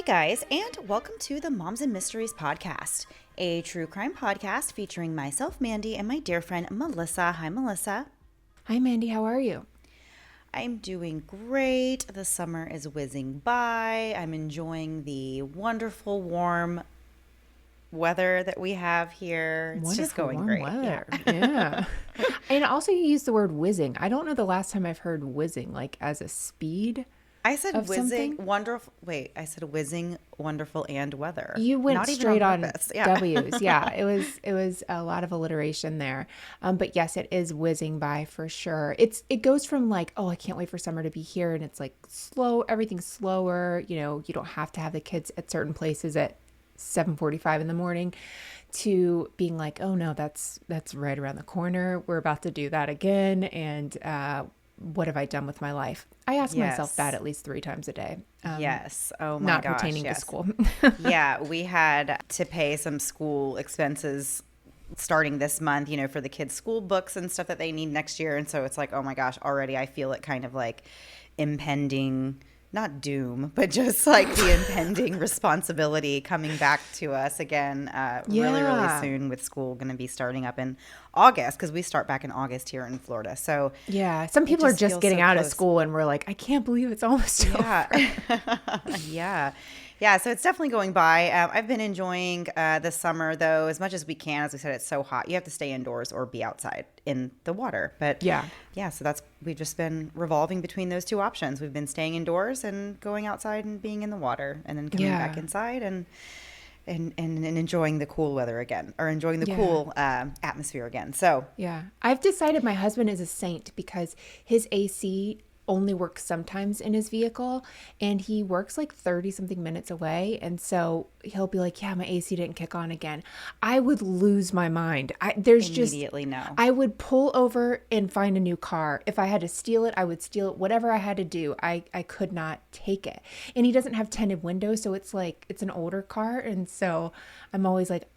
guys, and welcome to the Moms and Mysteries podcast, a true crime podcast featuring myself, Mandy, and my dear friend, Melissa. Hi, Melissa. Hi, Mandy. How are you? I'm doing great. The summer is whizzing by. I'm enjoying the wonderful, warm weather that we have here. It's just going great. Weather. Yeah. And also you use the word whizzing. I don't know the last time I've heard whizzing, like as a speed. I said whizzing, something? wonderful. Wait, I said whizzing, wonderful, and weather. You went Not straight even on Yeah. W's. Yeah, it was a lot of alliteration there. But yes, it is whizzing by for sure. It goes from like, oh, I can't wait for summer to be here, and it's like slow, everything's slower. You know, you don't have to have the kids at certain places at 7:45 in the morning, to being like, oh no, that's right around the corner. We're about to do that again, and what have I done with my life? I ask myself that at least 3 times a day. Yes. Oh my not gosh. pertaining to school. Yeah, we had to pay some school expenses starting this month, for the kids' school books and stuff that they need next year. And so it's like, oh my gosh, already I feel it kind of like impending, not doom, but just like the impending responsibility coming back to us again really, really soon, with school going to be starting up in August, because we start back in August here in Florida. So yeah, some people are just getting out of school and we're like, I can't believe it's almost over. Yeah, so it's definitely going by. I've been enjoying the summer, though, as much as we can. As we said, it's so hot. You have to stay indoors or be outside in the water. But yeah, so we've just been revolving between those two options. We've been staying indoors and going outside and being in the water, and then coming back inside and enjoying the cool weather again, or enjoying the cool atmosphere again. So yeah, I've decided my husband is a saint because his AC only works sometimes in his vehicle, and he works like 30 something minutes away, and so he'll be like, yeah, my AC didn't kick on again. I would lose my mind. Immediately no. I would pull over and find a new car. If I had to steal it, I would steal it. Whatever I had to do, I could not take it. And he doesn't have tinted windows, so it's like, it's an older car, and so I'm always like,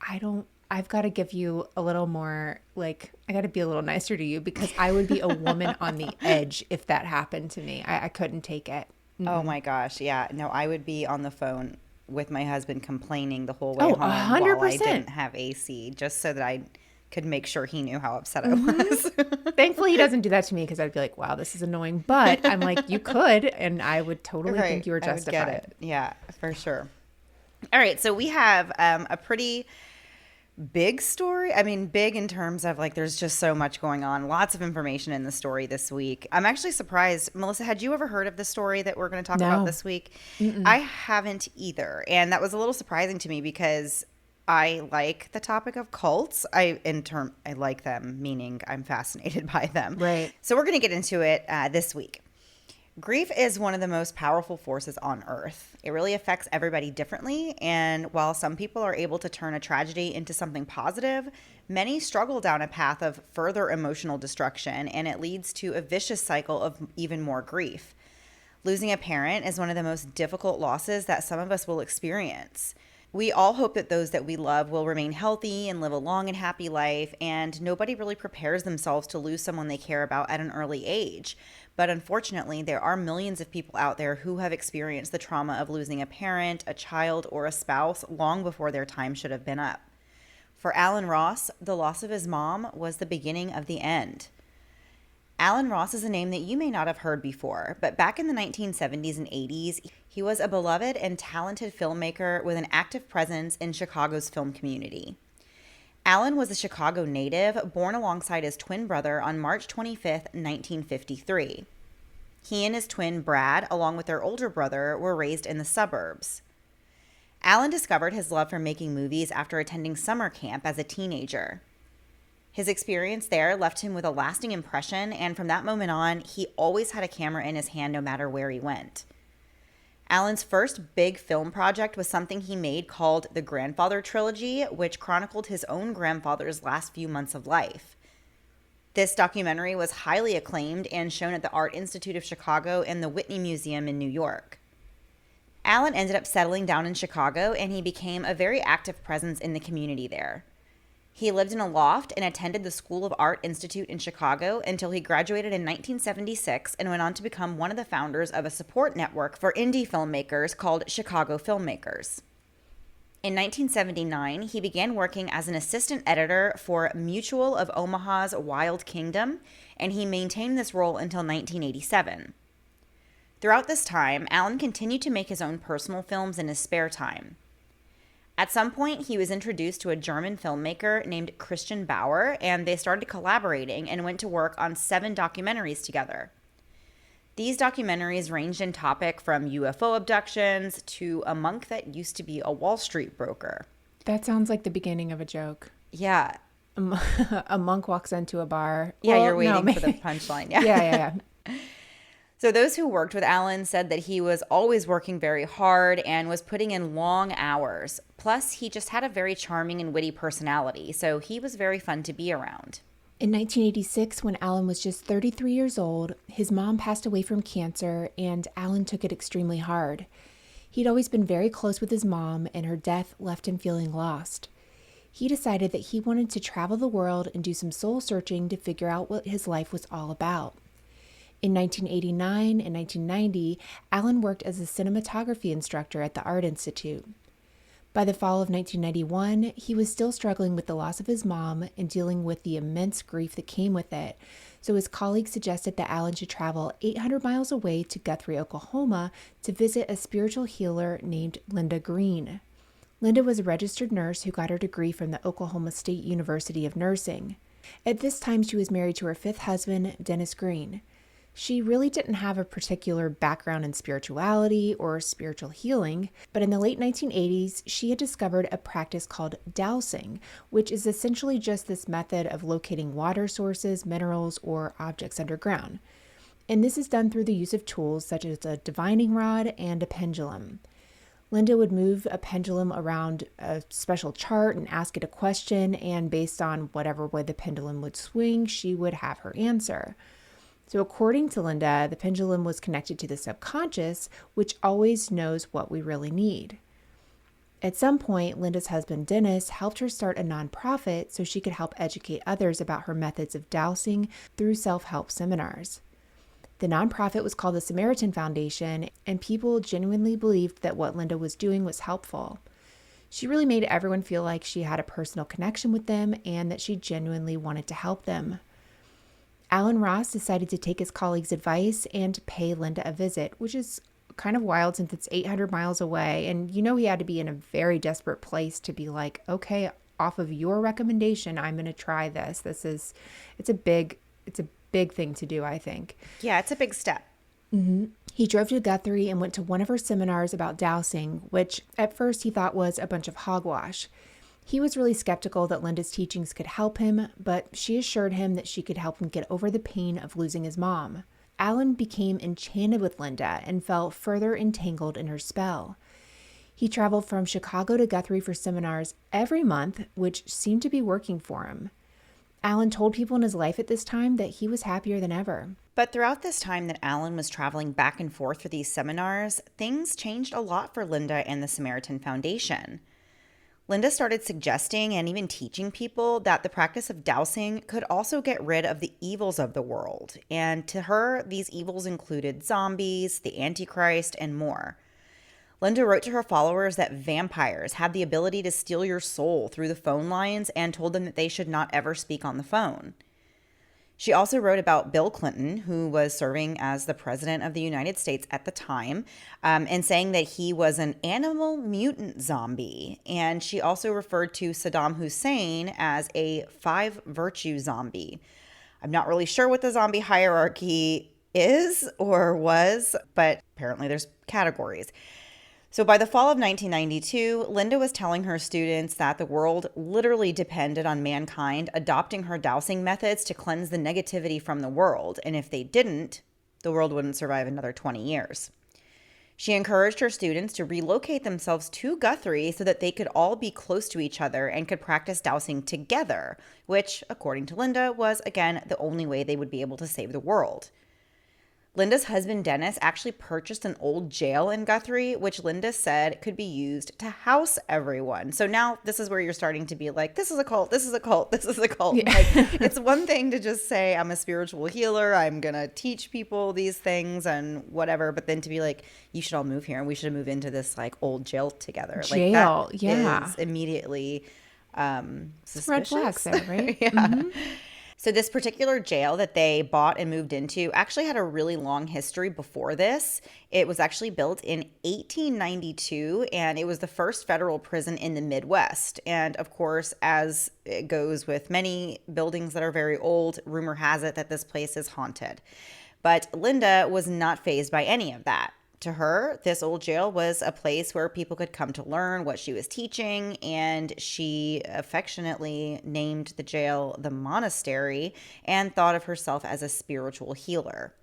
I've got to give you a little more, like, I got to be a little nicer to you, because I would be a woman on the edge if that happened to me. I couldn't take it. Mm-hmm. Oh my gosh. Yeah. No, I would be on the phone with my husband complaining the whole way home 100%. while I didn't have AC, just so that I could make sure he knew how upset I was. Thankfully, he doesn't do that to me, because I'd be like, wow, this is annoying. But I'm like, you could, and I would totally think you were justified. I would get it. Yeah, for sure. All right. So we have a pretty big story. I mean, big in terms of like, there's just so much going on. Lots of information in the story this week. I'm actually surprised. Melissa, had you ever heard of the story that we're going to talk about this week? Mm-mm. I haven't either. And that was a little surprising to me, because I like the topic of cults. I like them, meaning I'm fascinated by them. Right. So we're going to get into it this week. Grief is one of the most powerful forces on earth. It really affects everybody differently, and while some people are able to turn a tragedy into something positive, many struggle down a path of further emotional destruction, and it leads to a vicious cycle of even more grief. Losing a parent is one of the most difficult losses that some of us will experience. We all hope that those that we love will remain healthy and live a long and happy life, and nobody really prepares themselves to lose someone they care about at an early age. But unfortunately, there are millions of people out there who have experienced the trauma of losing a parent, a child, or a spouse long before their time should have been up. For Alan Ross, the loss of his mom was the beginning of the end. Alan Ross is a name that you may not have heard before, but back in the 1970s and 80s, he was a beloved and talented filmmaker with an active presence in Chicago's film community. Alan was a Chicago native, born alongside his twin brother on March 25, 1953. He and his twin, Brad, along with their older brother, were raised in the suburbs. Alan discovered his love for making movies after attending summer camp as a teenager. His experience there left him with a lasting impression, and from that moment on, he always had a camera in his hand no matter where he went. Alan's first big film project was something he made called The Grandfather Trilogy, which chronicled his own grandfather's last few months of life. This documentary was highly acclaimed and shown at the Art Institute of Chicago and the Whitney Museum in New York. Alan ended up settling down in Chicago, and he became a very active presence in the community there. He lived in a loft and attended the School of Art Institute in Chicago until he graduated in 1976 and went on to become one of the founders of a support network for indie filmmakers called Chicago Filmmakers. In 1979, he began working as an assistant editor for Mutual of Omaha's Wild Kingdom, and he maintained this role until 1987. Throughout this time, Allen continued to make his own personal films in his spare time. At some point, he was introduced to a German filmmaker named Christian Bauer, and they started collaborating and went to work on 7 documentaries together. These documentaries ranged in topic from UFO abductions to a monk that used to be a Wall Street broker. That sounds like the beginning of a joke. Yeah. A monk walks into a bar. Yeah, well, you're waiting for the punchline. Yeah. Yeah. So those who worked with Allen said that he was always working very hard and was putting in long hours. Plus, he just had a very charming and witty personality, so he was very fun to be around. In 1986, when Allen was just 33 years old, his mom passed away from cancer, and Allen took it extremely hard. He'd always been very close with his mom, and her death left him feeling lost. He decided that he wanted to travel the world and do some soul searching to figure out what his life was all about. In 1989 and 1990, Allen worked as a cinematography instructor at the Art Institute. By the fall of 1991, he was still struggling with the loss of his mom and dealing with the immense grief that came with it, so his colleagues suggested that Allen should travel 800 miles away to Guthrie, Oklahoma, to visit a spiritual healer named Linda Green. Linda was a registered nurse who got her degree from the Oklahoma State University of Nursing. At this time, she was married to her 5th husband, Dennis Green. She really didn't have a particular background in spirituality or spiritual healing, but in the late 1980s, she had discovered a practice called dowsing, which is essentially just this method of locating water sources, minerals, or objects underground. And this is done through the use of tools such as a divining rod and a pendulum. Linda would move a pendulum around a special chart and ask it a question, and based on whatever way the pendulum would swing, she would have her answer. So according to Linda, the pendulum was connected to the subconscious, which always knows what we really need. At some point, Linda's husband, Dennis, helped her start a nonprofit so she could help educate others about her methods of dowsing through self-help seminars. The nonprofit was called the Samaritan Foundation, and people genuinely believed that what Linda was doing was helpful. She really made everyone feel like she had a personal connection with them and that she genuinely wanted to help them. Allen Ross decided to take his colleagues' advice and pay Linda a visit, which is kind of wild since it's 800 miles away. And he had to be in a very desperate place to be like, okay, off of your recommendation, I'm going to try this. It's a big thing to do, I think. Yeah, it's a big step. Mm-hmm. He drove to Guthrie and went to one of her seminars about dowsing, which at first he thought was a bunch of hogwash. He was really skeptical that Linda's teachings could help him, but she assured him that she could help him get over the pain of losing his mom. Allen became enchanted with Linda and fell further entangled in her spell. He traveled from Chicago to Guthrie for seminars every month, which seemed to be working for him. Allen told people in his life at this time that he was happier than ever. But throughout this time that Allen was traveling back and forth for these seminars, things changed a lot for Linda and the Samaritan Foundation. Linda started suggesting and even teaching people that the practice of dowsing could also get rid of the evils of the world. And to her, these evils included zombies, the Antichrist, and more. Linda wrote to her followers that vampires had the ability to steal your soul through the phone lines and told them that they should not ever speak on the phone. She also wrote about Bill Clinton, who was serving as the president of the United States at the time, and saying that he was an animal mutant zombie. And she also referred to Saddam Hussein as a 5-virtue zombie. I'm not really sure what the zombie hierarchy is or was, but apparently there's categories. So by the fall of 1992, Linda was telling her students that the world literally depended on mankind adopting her dowsing methods to cleanse the negativity from the world. And if they didn't, the world wouldn't survive another 20 years. She encouraged her students to relocate themselves to Guthrie so that they could all be close to each other and could practice dowsing together, which, according to Linda, was, again, the only way they would be able to save the world. Linda's husband, Dennis, actually purchased an old jail in Guthrie, which Linda said could be used to house everyone. So now this is where you're starting to be like, this is a cult, this is a cult, this is a cult. Yeah. Like, it's one thing to just say, I'm a spiritual healer, I'm going to teach people these things and whatever, but then to be like, you should all move here and we should move into this like old jail together. Jail, like, that yeah. is immediately suspicious. Red flags there, right? Yeah. Mm-hmm. So this particular jail that they bought and moved into actually had a really long history before this. It was actually built in 1892, and it was the first federal prison in the Midwest. And of course, as it goes with many buildings that are very old, rumor has it that this place is haunted. But Linda was not fazed by any of that. To her, this old jail was a place where people could come to learn what she was teaching, and she affectionately named the jail the monastery and thought of herself as a spiritual healer.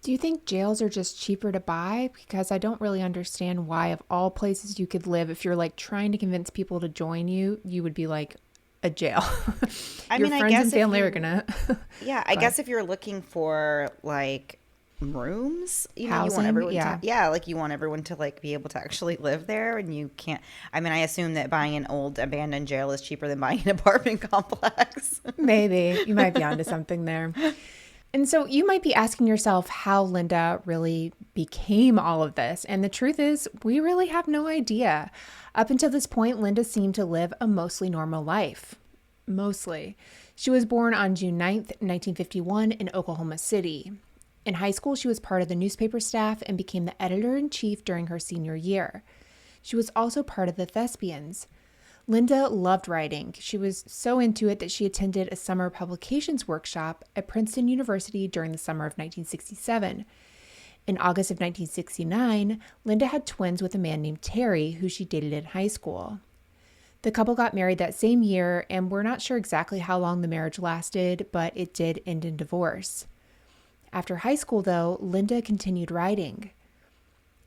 Do you think jails are just cheaper to buy? Because I don't really understand why, of all places you could live, if you're like trying to convince people to join you, you would be like a jail. Your friends and family are gonna. Yeah, I guess if you're looking for like rooms, you know, Housing, you want everyone yeah. like you want everyone to like be able to actually live there, and you can't. I mean, I assume that buying an old abandoned jail is cheaper than buying an apartment complex. Maybe you might be onto something there. And so you might be asking yourself how Linda really became all of this. And the truth is, we really have no idea. Up until this point, Linda seemed to live a mostly normal life. Mostly. She was born on June 9th, 1951 in Oklahoma City. In high school, she was part of the newspaper staff and became the editor-in-chief during her senior year. She was also part of the Thespians. Linda loved writing. She was so into it that she attended a summer publications workshop at Princeton University during the summer of 1967. In August of 1969, Linda had twins with a man named Terry, who she dated in high school. The couple got married that same year, and we're not sure exactly how long the marriage lasted, but it did end in divorce. After high school, though, Linda continued writing.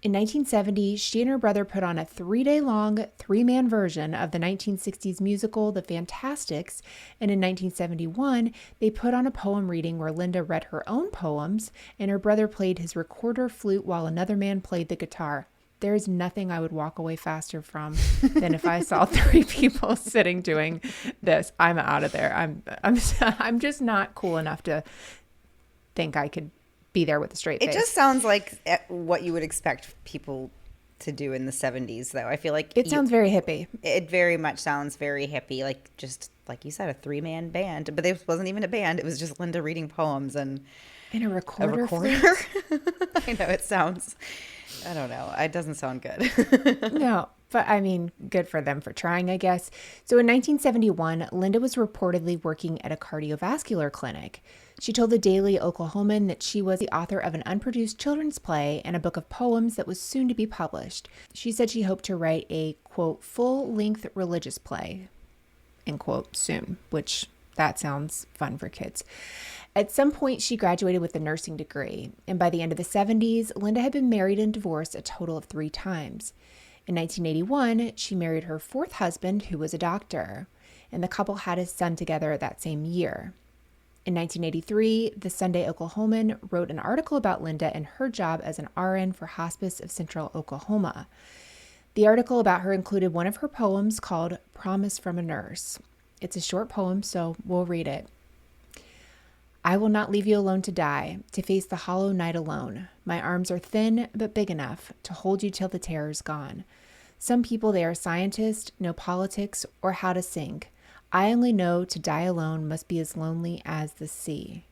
In 1970, she and her brother put on a 3-day-long, 3-man version of the 1960s musical The Fantastics, and in 1971, they put on a poem reading where Linda read her own poems, and her brother played his recorder flute while another man played the guitar. There is nothing I would walk away faster from than if I saw 3 people sitting doing this. I'm out of there. I'm just not cool enough to think I could be there with a straight face. It just sounds like what you would expect people to do in the 70s, though. I feel like it sounds very hippie. It very much sounds very hippie, like just like you said, a 3-man band. But it wasn't even a band. It was just Linda reading poems and in a recorder. I know it sounds. I don't know. It doesn't sound good. No, but I mean, good for them for trying, I guess. So in 1971, Linda was reportedly working at a cardiovascular clinic. She told the Daily Oklahoman that she was the author of an unproduced children's play and a book of poems that was soon to be published. She said she hoped to write a, quote, full-length religious play, end quote, soon, which that sounds fun for kids. At some point, she graduated with a nursing degree, and by the end of the 70s, Linda had been married and divorced a total of 3 times. In 1981, she married her 4th husband, who was a doctor, and the couple had a son together that same year. In 1983, the Sunday Oklahoman wrote an article about Linda and her job as an RN for Hospice of Central Oklahoma. The article about her included one of her poems called Promise from a Nurse. It's a short poem, so we'll read it. I will not leave you alone to die, to face the hollow night alone. My arms are thin, but big enough to hold you till the terror's gone. Some people, they are scientists, know politics, or how to sing. I only know to die alone must be as lonely as the sea.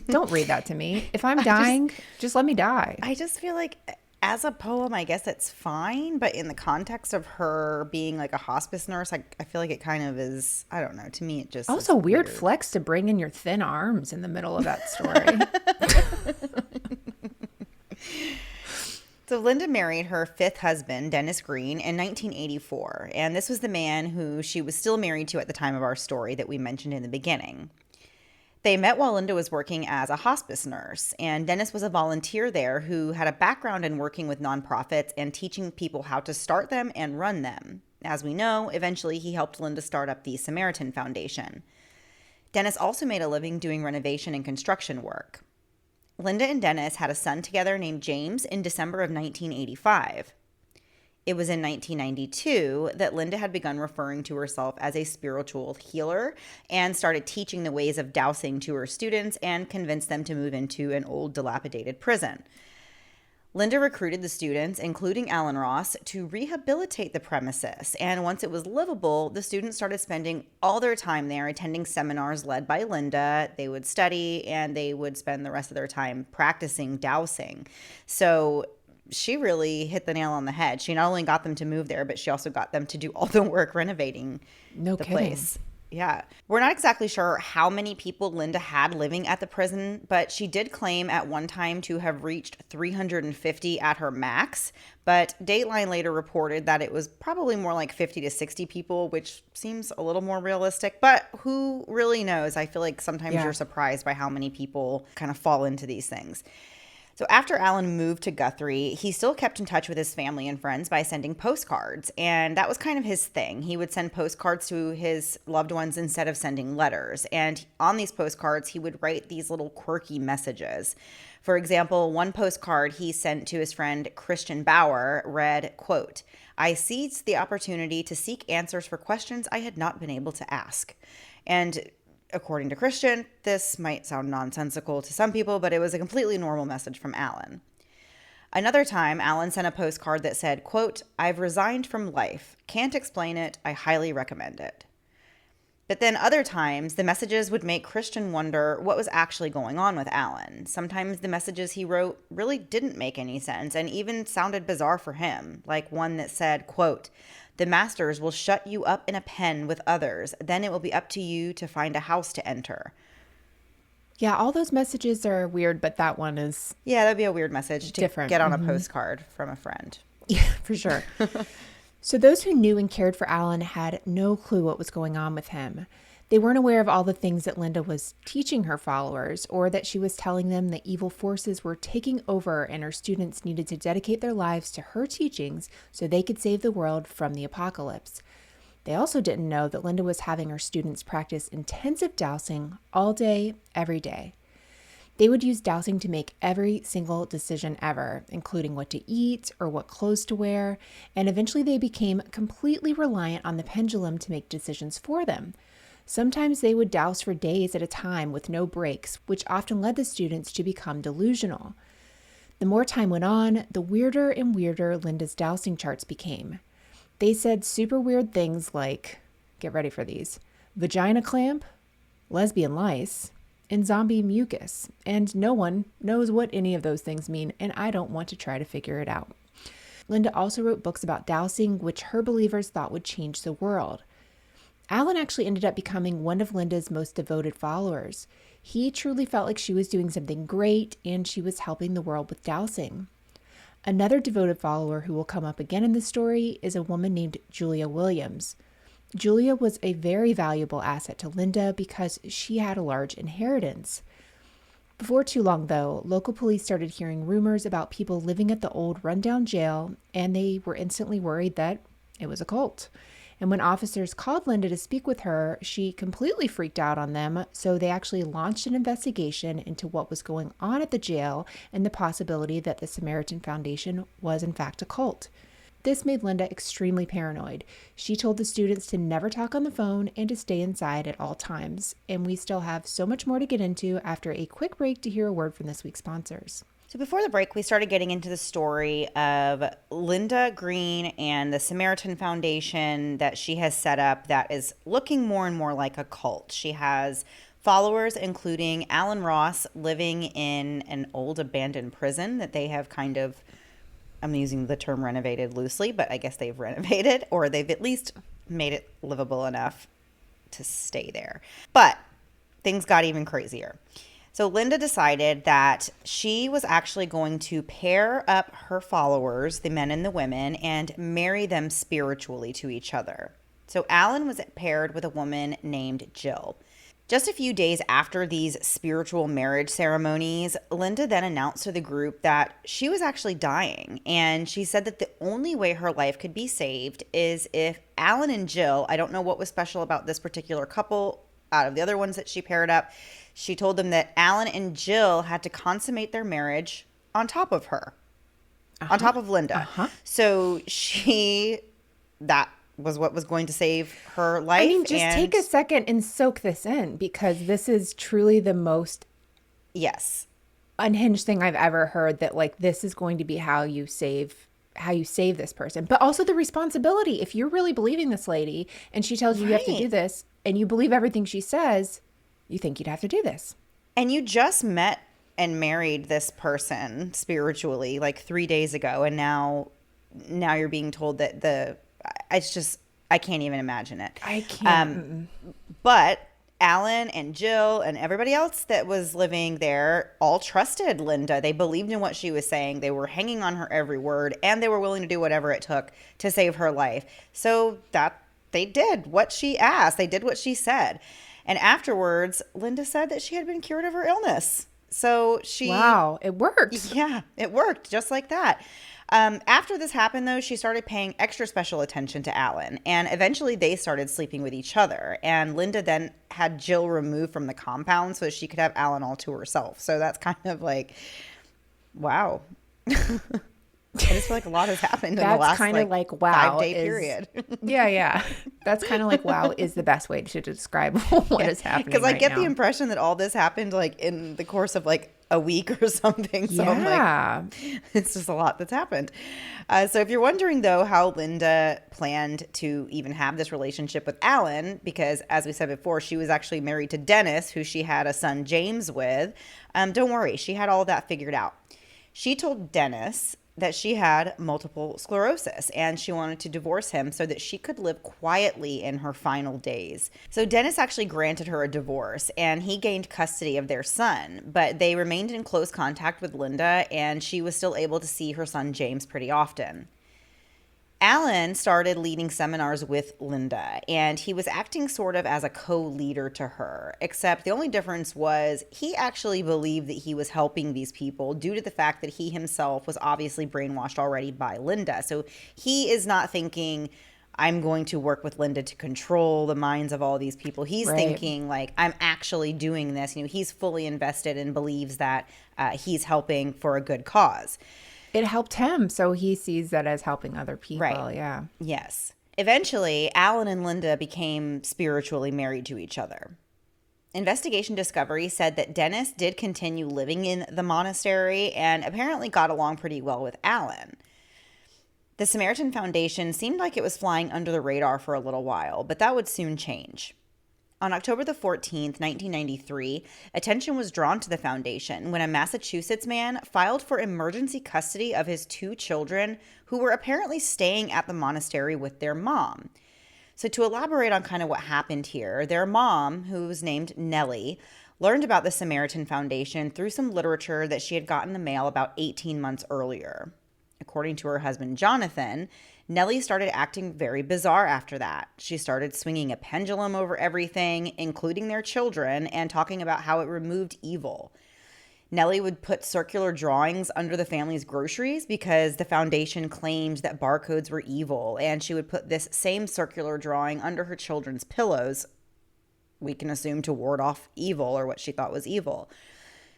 Don't read that to me. If I'm dying, just let me die. I just feel like as a poem, I guess it's fine. But in the context of her being like a hospice nurse, I feel like it kind of is, I don't know. To me, it just also weird flex to bring in your thin arms in the middle of that story. So Linda married her 5th husband, Dennis Green, in 1984. And this was the man who she was still married to at the time of our story that we mentioned in the beginning. They met while Linda was working as a hospice nurse, and Dennis was a volunteer there who had a background in working with nonprofits and teaching people how to start them and run them. As we know, eventually he helped Linda start up the Samaritan Foundation. Dennis also made a living doing renovation and construction work. Linda and Dennis had a son together named James in December of 1985. It was in 1992 that Linda had begun referring to herself as a spiritual healer and started teaching the ways of dowsing to her students and convinced them to move into an old, dilapidated prison. Linda recruited the students, including Alan Ross, to rehabilitate the premises, and once it was livable, the students started spending all their time there attending seminars led by Linda. They would study, and they would spend the rest of their time practicing dowsing. So she really hit the nail on the head. She not only got them to move there, but she also got them to do all the work renovating the place. Yeah. We're not exactly sure how many people Linda had living at the prison, but she did claim at one time to have reached 350 at her max. But Dateline later reported that it was probably more like 50 to 60 people, which seems a little more realistic. But who really knows? I feel like sometimes you're surprised by how many people kind of fall into these things. So after Alan moved to Guthrie, he still kept in touch with his family and friends by sending postcards. And that was kind of his thing. He would send postcards to his loved ones instead of sending letters. And on these postcards, he would write these little quirky messages. For example, one postcard he sent to his friend Christian Bauer read, quote, "I seized the opportunity to seek answers for questions I had not been able to ask." And according to Christian, this might sound nonsensical to some people, but it was a completely normal message from Alan. Another time, Alan sent a postcard that said, quote, "I've resigned from life. Can't explain it. I highly recommend it." But then other times, the messages would make Christian wonder what was actually going on with Alan. Sometimes the messages he wrote really didn't make any sense and even sounded bizarre for him, like one that said, quote, "The masters will shut you up in a pen with others. Then it will be up to you to find a house to enter." Yeah, all those messages are weird, but that one is Yeah, that'd be a weird message to different. Get on a postcard from a friend. Yeah, for sure. So those who knew and cared for Alan had no clue what was going on with him. They weren't aware of all the things that Linda was teaching her followers, or that she was telling them that evil forces were taking over and her students needed to dedicate their lives to her teachings so they could save the world from the apocalypse. They also didn't know that Linda was having her students practice intensive dowsing all day, every day. They would use dowsing to make every single decision ever, including what to eat or what clothes to wear, and eventually they became completely reliant on the pendulum to make decisions for them. Sometimes they would douse for days at a time with no breaks, which often led the students to become delusional. The more time went on, the weirder and weirder Linda's dowsing charts became. They said super weird things like, get ready for these, vagina clamp, lesbian lice, and zombie mucus. And no one knows what any of those things mean, and I don't want to try to figure it out. Linda also wrote books about dowsing, which her believers thought would change the world. Alan actually ended up becoming one of Linda's most devoted followers. He truly felt like she was doing something great, and she was helping the world with dowsing. Another devoted follower who will come up again in the story is a woman named Julia Williams. Julia was a very valuable asset to Linda because she had a large inheritance. Before too long, though, local police started hearing rumors about people living at the old rundown jail, and they were instantly worried that it was a cult. And when officers called Linda to speak with her, she completely freaked out on them, so they actually launched an investigation into what was going on at the jail and the possibility that the Samaritan Foundation was in fact a cult. This made Linda extremely paranoid. She told the students to never talk on the phone and to stay inside at all times. And we still have so much more to get into after a quick break to hear a word from this week's sponsors. So before the break, we started getting into the story of Linda Green and the Samaritan Foundation that she has set up that is looking more and more like a cult. She has followers, including Alan Ross, living in an old abandoned prison that they have kind of, I'm using the term renovated loosely, but I guess they've renovated, or they've at least made it livable enough to stay there. But things got even crazier. So Linda decided that she was actually going to pair up her followers, the men and the women, and marry them spiritually to each other. So Alan was paired with a woman named Jill. Just a few days after these spiritual marriage ceremonies, Linda then announced to the group that she was actually dying. And she said that the only way her life could be saved is if Alan and Jill, I don't know what was special about this particular couple out of the other ones that she paired up, She told them that Alan and Jill had to consummate their marriage on top of her, on top of Linda. So that was what was going to save her life. I mean, just take a second and soak this in, because this is truly the most unhinged thing I've ever heard, that like this is going to be how you save this person. But also the responsibility. If you're really believing this lady and she tells you you have to do this and you believe everything she says, you think you'd have to do this. And you just met and married this person spiritually like 3 days ago, and now you're being told that I can't even imagine it. I can't. But Alan and Jill and everybody else that was living there all trusted Linda. They believed in what she was saying. They were hanging on her every word, and they were willing to do whatever it took to save her life. So that they did what she asked. They did what she said. And afterwards, Linda said that she had been cured of her illness. So wow, it worked. Yeah, it worked just like that. After this happened, though, she started paying extra special attention to Alan, and eventually they started sleeping with each other. And Linda then had Jill removed from the compound so she could have Alan all to herself. So that's kind of like, wow. I just feel like a lot has happened in the last kind of like wow 5-day period. Yeah. That's kind of like wow is the best way to describe what is happening. Because I get the impression that all this happened like in the course of like a week or something. So I'm like, it's just a lot that's happened. So if you're wondering, though, how Linda planned to even have this relationship with Alan, because as we said before, she was actually married to Dennis, who she had a son, James, with. Don't worry. She had all that figured out. She told Dennis that she had multiple sclerosis and she wanted to divorce him so that she could live quietly in her final days. So Dennis actually granted her a divorce and he gained custody of their son, but they remained in close contact with Linda and she was still able to see her son James pretty often. Alan started leading seminars with Linda, and he was acting sort of as a co-leader to her, except the only difference was he actually believed that he was helping these people due to the fact that he himself was obviously brainwashed already by Linda. So he is not thinking, I'm going to work with Linda to control the minds of all these people. He's thinking, like, I'm actually doing this. You know, he's fully invested and believes that he's helping for a good cause. It helped him, so he sees that as helping other people. Right. Yeah. Yes. Eventually, Alan and Linda became spiritually married to each other. Investigation Discovery said that Dennis did continue living in the monastery and apparently got along pretty well with Alan. The Samaritan Foundation seemed like it was flying under the radar for a little while, but that would soon change. On October the 14th, 1993, attention was drawn to the foundation when a Massachusetts man filed for emergency custody of his 2 children who were apparently staying at the monastery with their mom. So to elaborate on kind of what happened here, their mom, who was named Nellie, learned about the Samaritan Foundation through some literature that she had gotten in the mail about 18 months earlier. According to her husband, Jonathan, Nellie started acting very bizarre after that. She started swinging a pendulum over everything, including their children, and talking about how it removed evil. Nellie would put circular drawings under the family's groceries because the foundation claimed that barcodes were evil, and she would put this same circular drawing under her children's pillows, we can assume to ward off evil or what she thought was evil.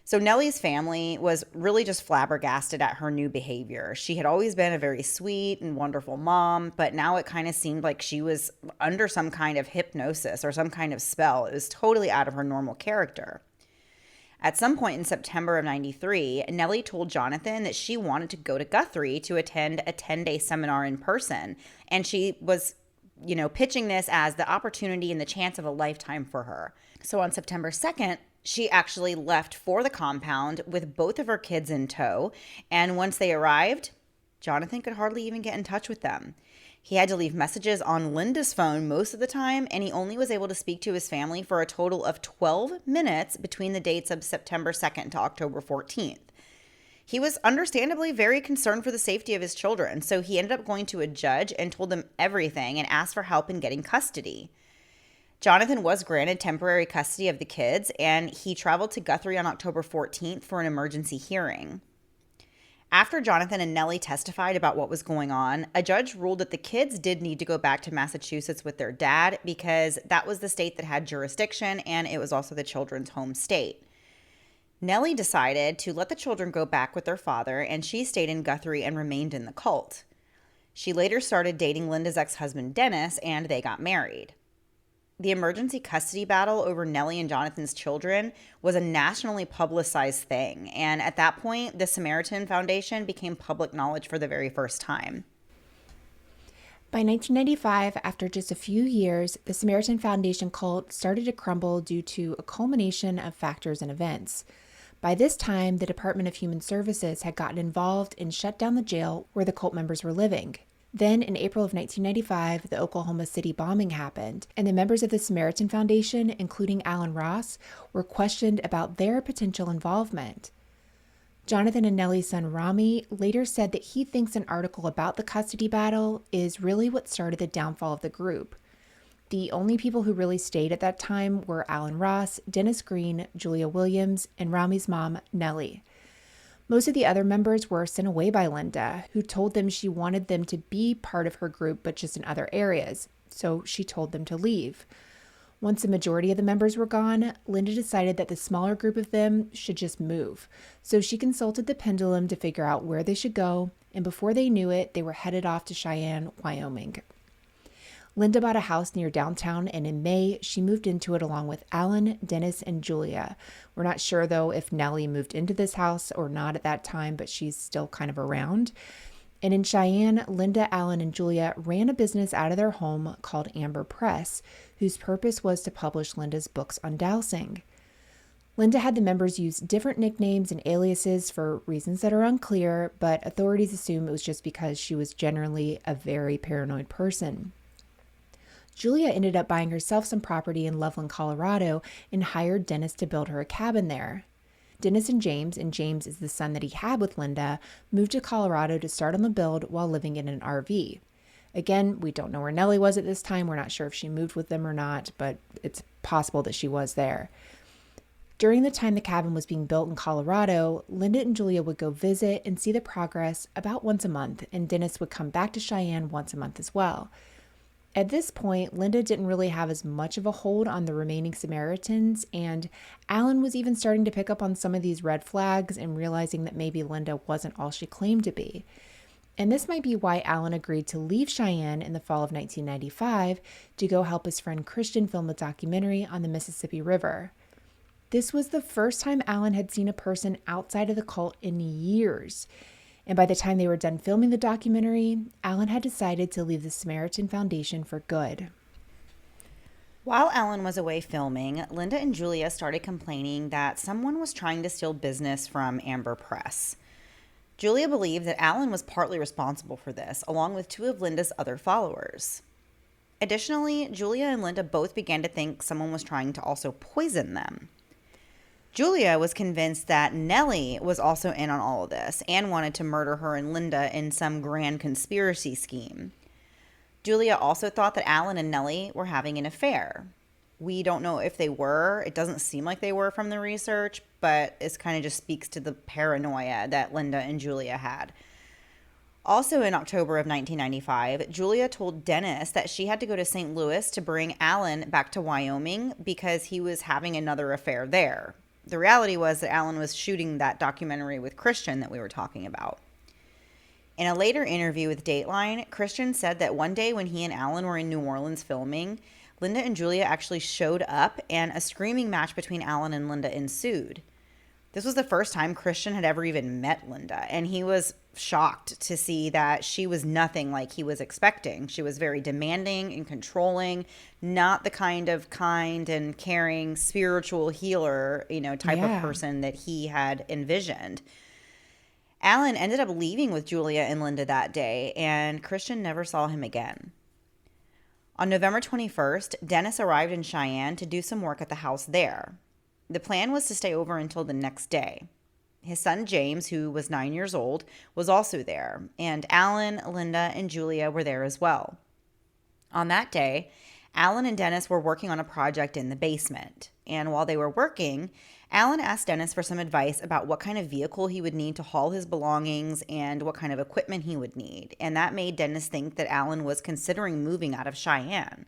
So Nellie's family was really just flabbergasted at her new behavior. She had always been a very sweet and wonderful mom, but now it kind of seemed like she was under some kind of hypnosis or some kind of spell. It was totally out of her normal character. At some point in September of 93, Nellie told Jonathan that she wanted to go to Guthrie to attend a 10-day seminar in person, and she was, pitching this as the opportunity and the chance of a lifetime for her. So on September 2nd, she actually left for the compound with both of her kids in tow, and once they arrived, Jonathan could hardly even get in touch with them. He had to leave messages on Linda's phone most of the time, and he only was able to speak to his family for a total of 12 minutes between the dates of September 2nd to October 14th. He was understandably very concerned for the safety of his children, so he ended up going to a judge and told them everything and asked for help in getting custody. Jonathan was granted temporary custody of the kids, and he traveled to Guthrie on October 14th for an emergency hearing. After Jonathan and Nellie testified about what was going on, a judge ruled that the kids did need to go back to Massachusetts with their dad because that was the state that had jurisdiction and it was also the children's home state. Nellie decided to let the children go back with their father, and she stayed in Guthrie and remained in the cult. She later started dating Linda's ex-husband Dennis, and they got married. The emergency custody battle over Nellie and Jonathan's children was a nationally publicized thing, and at that point, the Samaritan Foundation became public knowledge for the very first time. By 1995, after just a few years, the Samaritan Foundation cult started to crumble due to a culmination of factors and events. By this time, the Department of Human Services had gotten involved and shut down the jail where the cult members were living. Then, in April of 1995, the Oklahoma City bombing happened, and the members of the Samaritan Foundation, including Alan Ross, were questioned about their potential involvement. Jonathan and Nellie's son Rami later said that he thinks an article about the custody battle is really what started the downfall of the group. The only people who really stayed at that time were Alan Ross, Dennis Green, Julia Williams, and Rami's mom, Nellie. Most of the other members were sent away by Linda, who told them she wanted them to be part of her group, but just in other areas, so she told them to leave. Once the majority of the members were gone, Linda decided that the smaller group of them should just move. So she consulted the pendulum to figure out where they should go, and before they knew it, they were headed off to Cheyenne, Wyoming. Linda bought a house near downtown, and in May, she moved into it along with Alan, Dennis, and Julia. We're not sure, though, if Nellie moved into this house or not at that time, but she's still kind of around. And in Cheyenne, Linda, Alan, and Julia ran a business out of their home called Amber Press, whose purpose was to publish Linda's books on dowsing. Linda had the members use different nicknames and aliases for reasons that are unclear, but authorities assume it was just because she was generally a very paranoid person. Julia ended up buying herself some property in Loveland, Colorado, and hired Dennis to build her a cabin there. Dennis and James is the son that he had with Linda, moved to Colorado to start on the build while living in an RV. Again, we don't know where Nellie was at this time. We're not sure if she moved with them or not, but it's possible that she was there. During the time the cabin was being built in Colorado, Linda and Julia would go visit and see the progress about once a month, and Dennis would come back to Cheyenne once a month as well. At this point, Linda didn't really have as much of a hold on the remaining Samaritans, and Alan was even starting to pick up on some of these red flags and realizing that maybe Linda wasn't all she claimed to be. And this might be why Alan agreed to leave Cheyenne in the fall of 1995 to go help his friend Christian film a documentary on the Mississippi River. This was the first time Alan had seen a person outside of the cult in years. And by the time they were done filming the documentary, Alan had decided to leave the Samaritan Foundation for good. While Alan was away filming, Linda and Julia started complaining that someone was trying to steal business from Amber Press. Julia believed that Alan was partly responsible for this, along with two of Linda's other followers. Additionally, Julia and Linda both began to think someone was trying to also poison them. Julia was convinced that Nellie was also in on all of this and wanted to murder her and Linda in some grand conspiracy scheme. Julia also thought that Alan and Nellie were having an affair. We don't know if they were. It doesn't seem like they were from the research, but it kind of just speaks to the paranoia that Linda and Julia had. Also in October of 1995, Julia told Dennis that she had to go to St. Louis to bring Alan back to Wyoming because he was having another affair there. The reality was that Alan was shooting that documentary with Christian that we were talking about. In a later interview with Dateline, Christian said that one day when he and Alan were in New Orleans filming, Linda and Julia actually showed up and a screaming match between Alan and Linda ensued. This was the first time Christian had ever even met Linda, and he was shocked to see that she was nothing like he was expecting. She was very demanding and controlling, not the kind and caring spiritual healer, type of person that he had envisioned. Alan ended up leaving with Julia and Linda that day, and Christian never saw him again. On November 21st, Dennis arrived in Cheyenne to do some work at the house there. The plan was to stay over until the next day. His son James, who was 9 years old, was also there, and Alan, Linda, and Julia were there as well. On that day, Alan and Dennis were working on a project in the basement, and while they were working, Alan asked Dennis for some advice about what kind of vehicle he would need to haul his belongings and what kind of equipment he would need, and that made Dennis think that Alan was considering moving out of Cheyenne.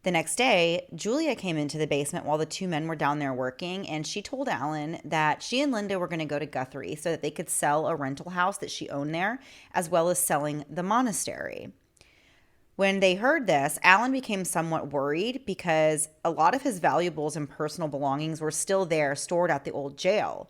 The next day, Julia came into the basement while the two men were down there working, and she told Alan that she and Linda were going to go to Guthrie so that they could sell a rental house that she owned there, as well as selling the monastery. When they heard this, Alan became somewhat worried because a lot of his valuables and personal belongings were still there, stored at the old jail.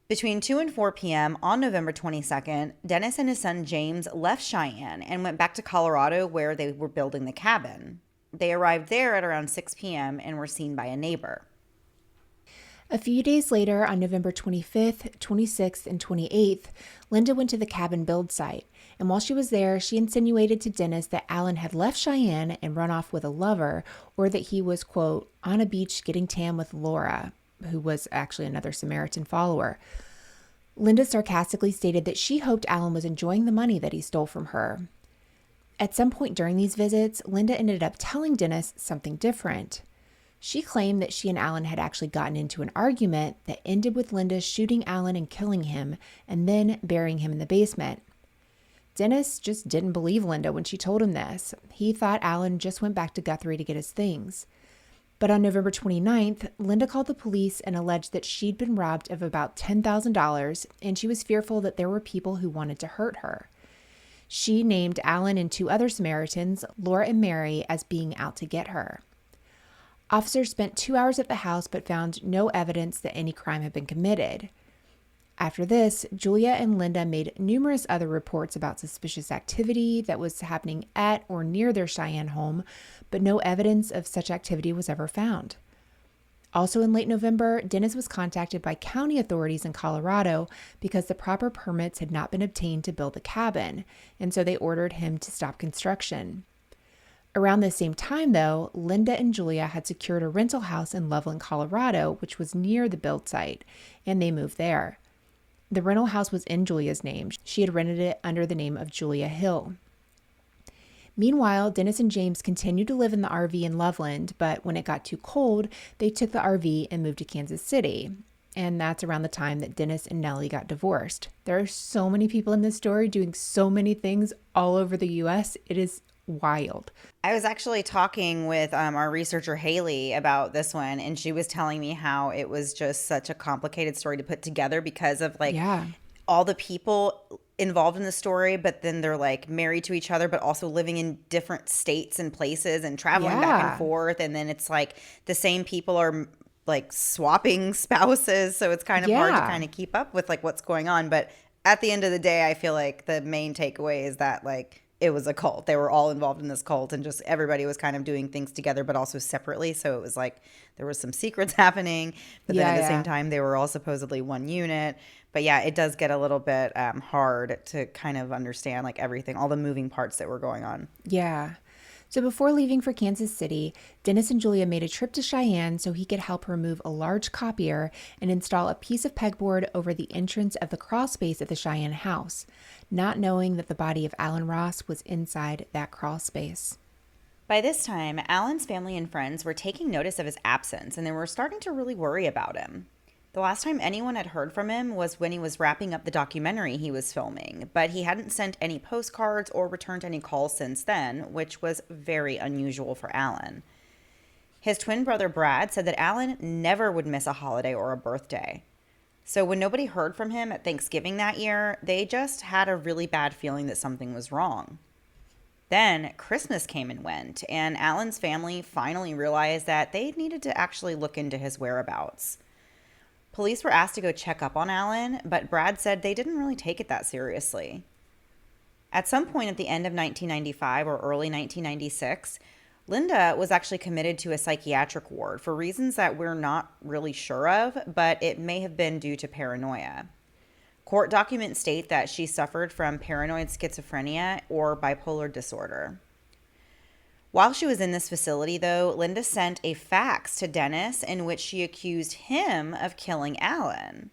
Between 2 and 4 p.m. on November 22nd, Dennis and his son James left Cheyenne and went back to Colorado where they were building the cabin. They arrived there at around 6 p.m. and were seen by a neighbor. A few days later, on November 25th, 26th, and 28th, Linda went to the cabin build site, and while she was there, she insinuated to Dennis that Alan had left Cheyenne and run off with a lover, or that he was, quote, on a beach getting tan with Laura, who was actually another Samaritan follower. Linda sarcastically stated that she hoped Alan was enjoying the money that he stole from her. At some point during these visits, Linda ended up telling Dennis something different. She claimed that she and Alan had actually gotten into an argument that ended with Linda shooting Alan and killing him, and then burying him in the basement. Dennis just didn't believe Linda when she told him this. He thought Alan just went back to Guthrie to get his things. But on November 29th, Linda called the police and alleged that she'd been robbed of about $10,000, and she was fearful that there were people who wanted to hurt her. She named Alan and 2 other Samaritans, Laura and Mary, as being out to get her. Officers spent 2 hours at the house but found no evidence that any crime had been committed. After this, Julia and Linda made numerous other reports about suspicious activity that was happening at or near their Cheyenne home, but no evidence of such activity was ever found. Also in late November, Dennis was contacted by county authorities in Colorado because the proper permits had not been obtained to build the cabin, and so they ordered him to stop construction. Around the same time, though, Linda and Julia had secured a rental house in Loveland, Colorado, which was near the build site, and they moved there. The rental house was in Julia's name. She had rented it under the name of Julia Hill. Meanwhile, Dennis and James continued to live in the RV in Loveland, but when it got too cold, they took the RV and moved to Kansas City. And that's around the time that Dennis and Nellie got divorced. There are so many people in this story doing so many things all over the U.S. It is wild. I was actually talking with our researcher Haley about this one, and she was telling me how it was just such a complicated story to put together because of all the people involved in the story, but then they're like married to each other, but also living in different states and places and traveling back and forth. And then it's like the same people are like swapping spouses. So it's kind of hard to kind of keep up with like what's going on. But at the end of the day, I feel like the main takeaway is that like it was a cult. They were all involved in this cult, and just everybody was kind of doing things together, but also separately. So it was like there was some secrets happening, but then at the same time, they were all supposedly one unit. But yeah, it does get a little bit hard to kind of understand like everything, all the moving parts that were going on. Yeah. So before leaving for Kansas City, Dennis and Julia made a trip to Cheyenne so he could help her move a large copier and install a piece of pegboard over the entrance of the crawl space at the Cheyenne house, not knowing that the body of Alan Ross was inside that crawl space. By this time, Alan's family and friends were taking notice of his absence, and they were starting to really worry about him. The last time anyone had heard from him was when he was wrapping up the documentary he was filming, but he hadn't sent any postcards or returned any calls since then, which was very unusual for Alan. His twin brother Brad said that Alan never would miss a holiday or a birthday. So when nobody heard from him at Thanksgiving that year, they just had a really bad feeling that something was wrong. Then Christmas came and went, and Alan's family finally realized that they needed to actually look into his whereabouts. Police were asked to go check up on Alan, but Brad said they didn't really take it that seriously. At some point at the end of 1995 or early 1996, Linda was actually committed to a psychiatric ward for reasons that we're not really sure of, but it may have been due to paranoia. Court documents state that she suffered from paranoid schizophrenia or bipolar disorder. While she was in this facility, though, Linda sent a fax to Dennis in which she accused him of killing Alan.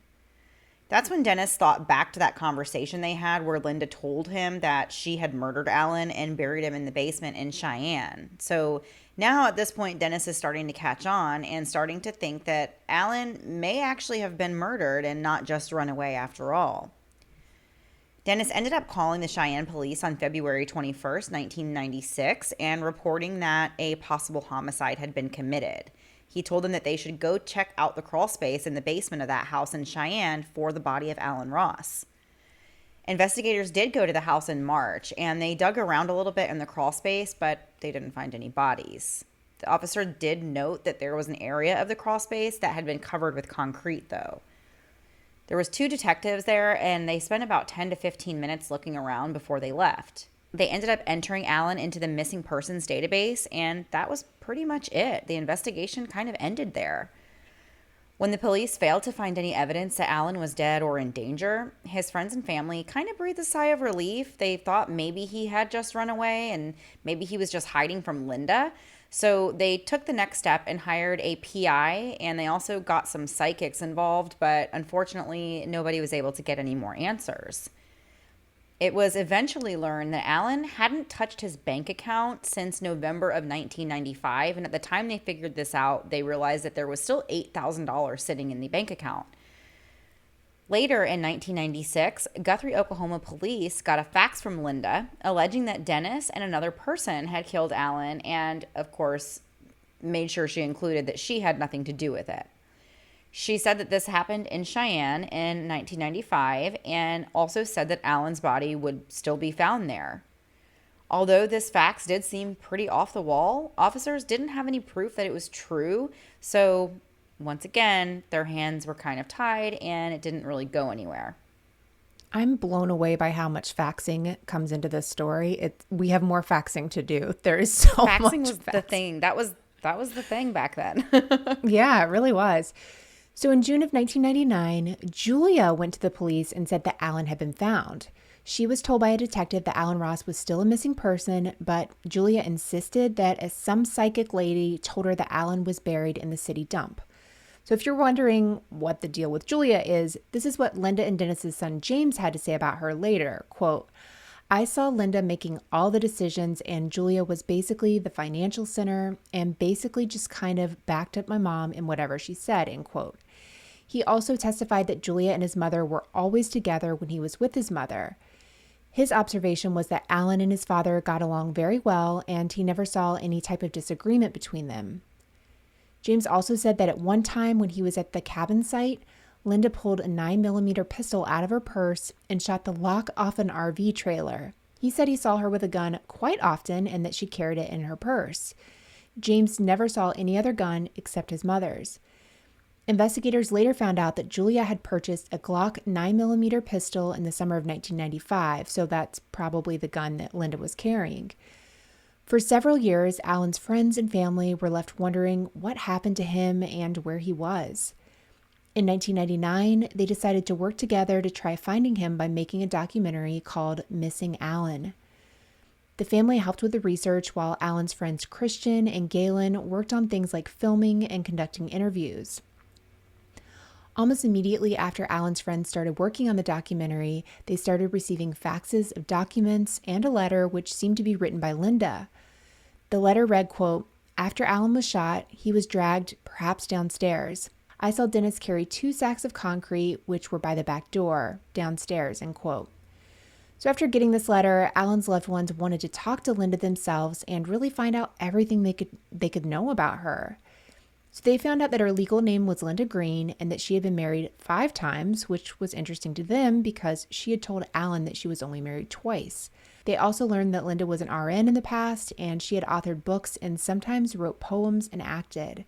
That's when Dennis thought back to that conversation they had where Linda told him that she had murdered Alan and buried him in the basement in Cheyenne. So Now, at this point, Dennis is starting to catch on and starting to think that Alan may actually have been murdered and not just run away after all. Dennis ended up calling the Cheyenne police on February 21st, 1996, and reporting that a possible homicide had been committed. He told them that they should go check out the crawl space in the basement of that house in Cheyenne for the body of Alan Ross. Investigators did go to the house in March, and they dug around a little bit in the crawl space, but they didn't find any bodies. The officer did note that there was an area of the crawl space that had been covered with concrete, though. There was 2 detectives there, and they spent about 10 to 15 minutes looking around before they left. They ended up entering Alan into the missing persons database, and that was pretty much it. The investigation kind of ended there. When the police failed to find any evidence that Alan was dead or in danger, his friends and family kind of breathed a sigh of relief. They thought maybe he had just run away and maybe he was just hiding from Linda. So they took the next step and hired a PI, and they also got some psychics involved, but unfortunately, nobody was able to get any more answers. It was eventually learned that Alan hadn't touched his bank account since November of 1995, and at the time they figured this out, they realized that there was still $8,000 sitting in the bank account. Later in 1996, Guthrie, Oklahoma police got a fax from Linda alleging that Dennis and another person had killed Alan, and of course made sure she included that she had nothing to do with it. She said that this happened in Cheyenne in 1995 and also said that Alan's body would still be found there. Although this fax did seem pretty off the wall, officers didn't have any proof that it was true, so once again, their hands were kind of tied and it didn't really go anywhere. I'm blown away by how much faxing comes into this story. We have more faxing to do. There is so much faxing was the thing. That was the thing back then. Yeah, it really was. So in June of 1999, Julia went to the police and said that Alan had been found. She was told by a detective that Alan Ross was still a missing person, but Julia insisted that some psychic lady told her that Alan was buried in the city dump. So if you're wondering what the deal with Julia is, this is what Linda and Dennis's son James had to say about her later. Quote, "I saw Linda making all the decisions and Julia was basically the financial center and basically just kind of backed up my mom in whatever she said," end quote. He also testified that Julia and his mother were always together when he was with his mother. His observation was that Alan and his father got along very well and he never saw any type of disagreement between them. James also said that at one time when he was at the cabin site, Linda pulled a 9mm pistol out of her purse and shot the lock off an RV trailer. He said he saw her with a gun quite often and that she carried it in her purse. James never saw any other gun except his mother's. Investigators later found out that Julia had purchased a Glock 9mm pistol in the summer of 1995, so that's probably the gun that Linda was carrying. For several years, Alan's friends and family were left wondering what happened to him and where he was. In 1999, they decided to work together to try finding him by making a documentary called Missing Alan. The family helped with the research while Alan's friends Christian and Galen worked on things like filming and conducting interviews. Almost immediately after Alan's friends started working on the documentary, they started receiving faxes of documents and a letter which seemed to be written by Linda. The letter read, quote, "After Alan was shot, he was dragged perhaps downstairs. I saw Dennis carry 2 sacks of concrete, which were by the back door, downstairs," end quote. So after getting this letter, Alan's loved ones wanted to talk to Linda themselves and really find out everything they could know about her. So they found out that her legal name was Linda Green and that she had been married 5 times, which was interesting to them because she had told Alan that she was only married twice. They also learned that Linda was an RN in the past and she had authored books and sometimes wrote poems and acted.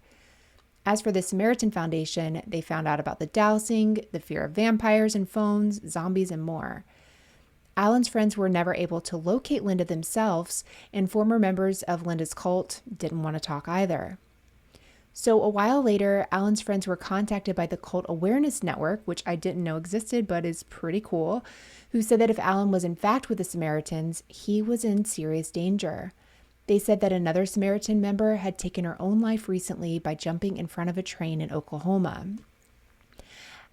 As for the Samaritan Foundation, they found out about the dowsing, the fear of vampires and phones, zombies, and more. Alan's friends were never able to locate Linda themselves, and former members of Linda's cult didn't want to talk either. So a while later, Alan's friends were contacted by the Cult Awareness Network, which I didn't know existed, but is pretty cool, who said that if Alan was in fact with the Samaritans, he was in serious danger. They said that another Samaritan member had taken her own life recently by jumping in front of a train in Oklahoma.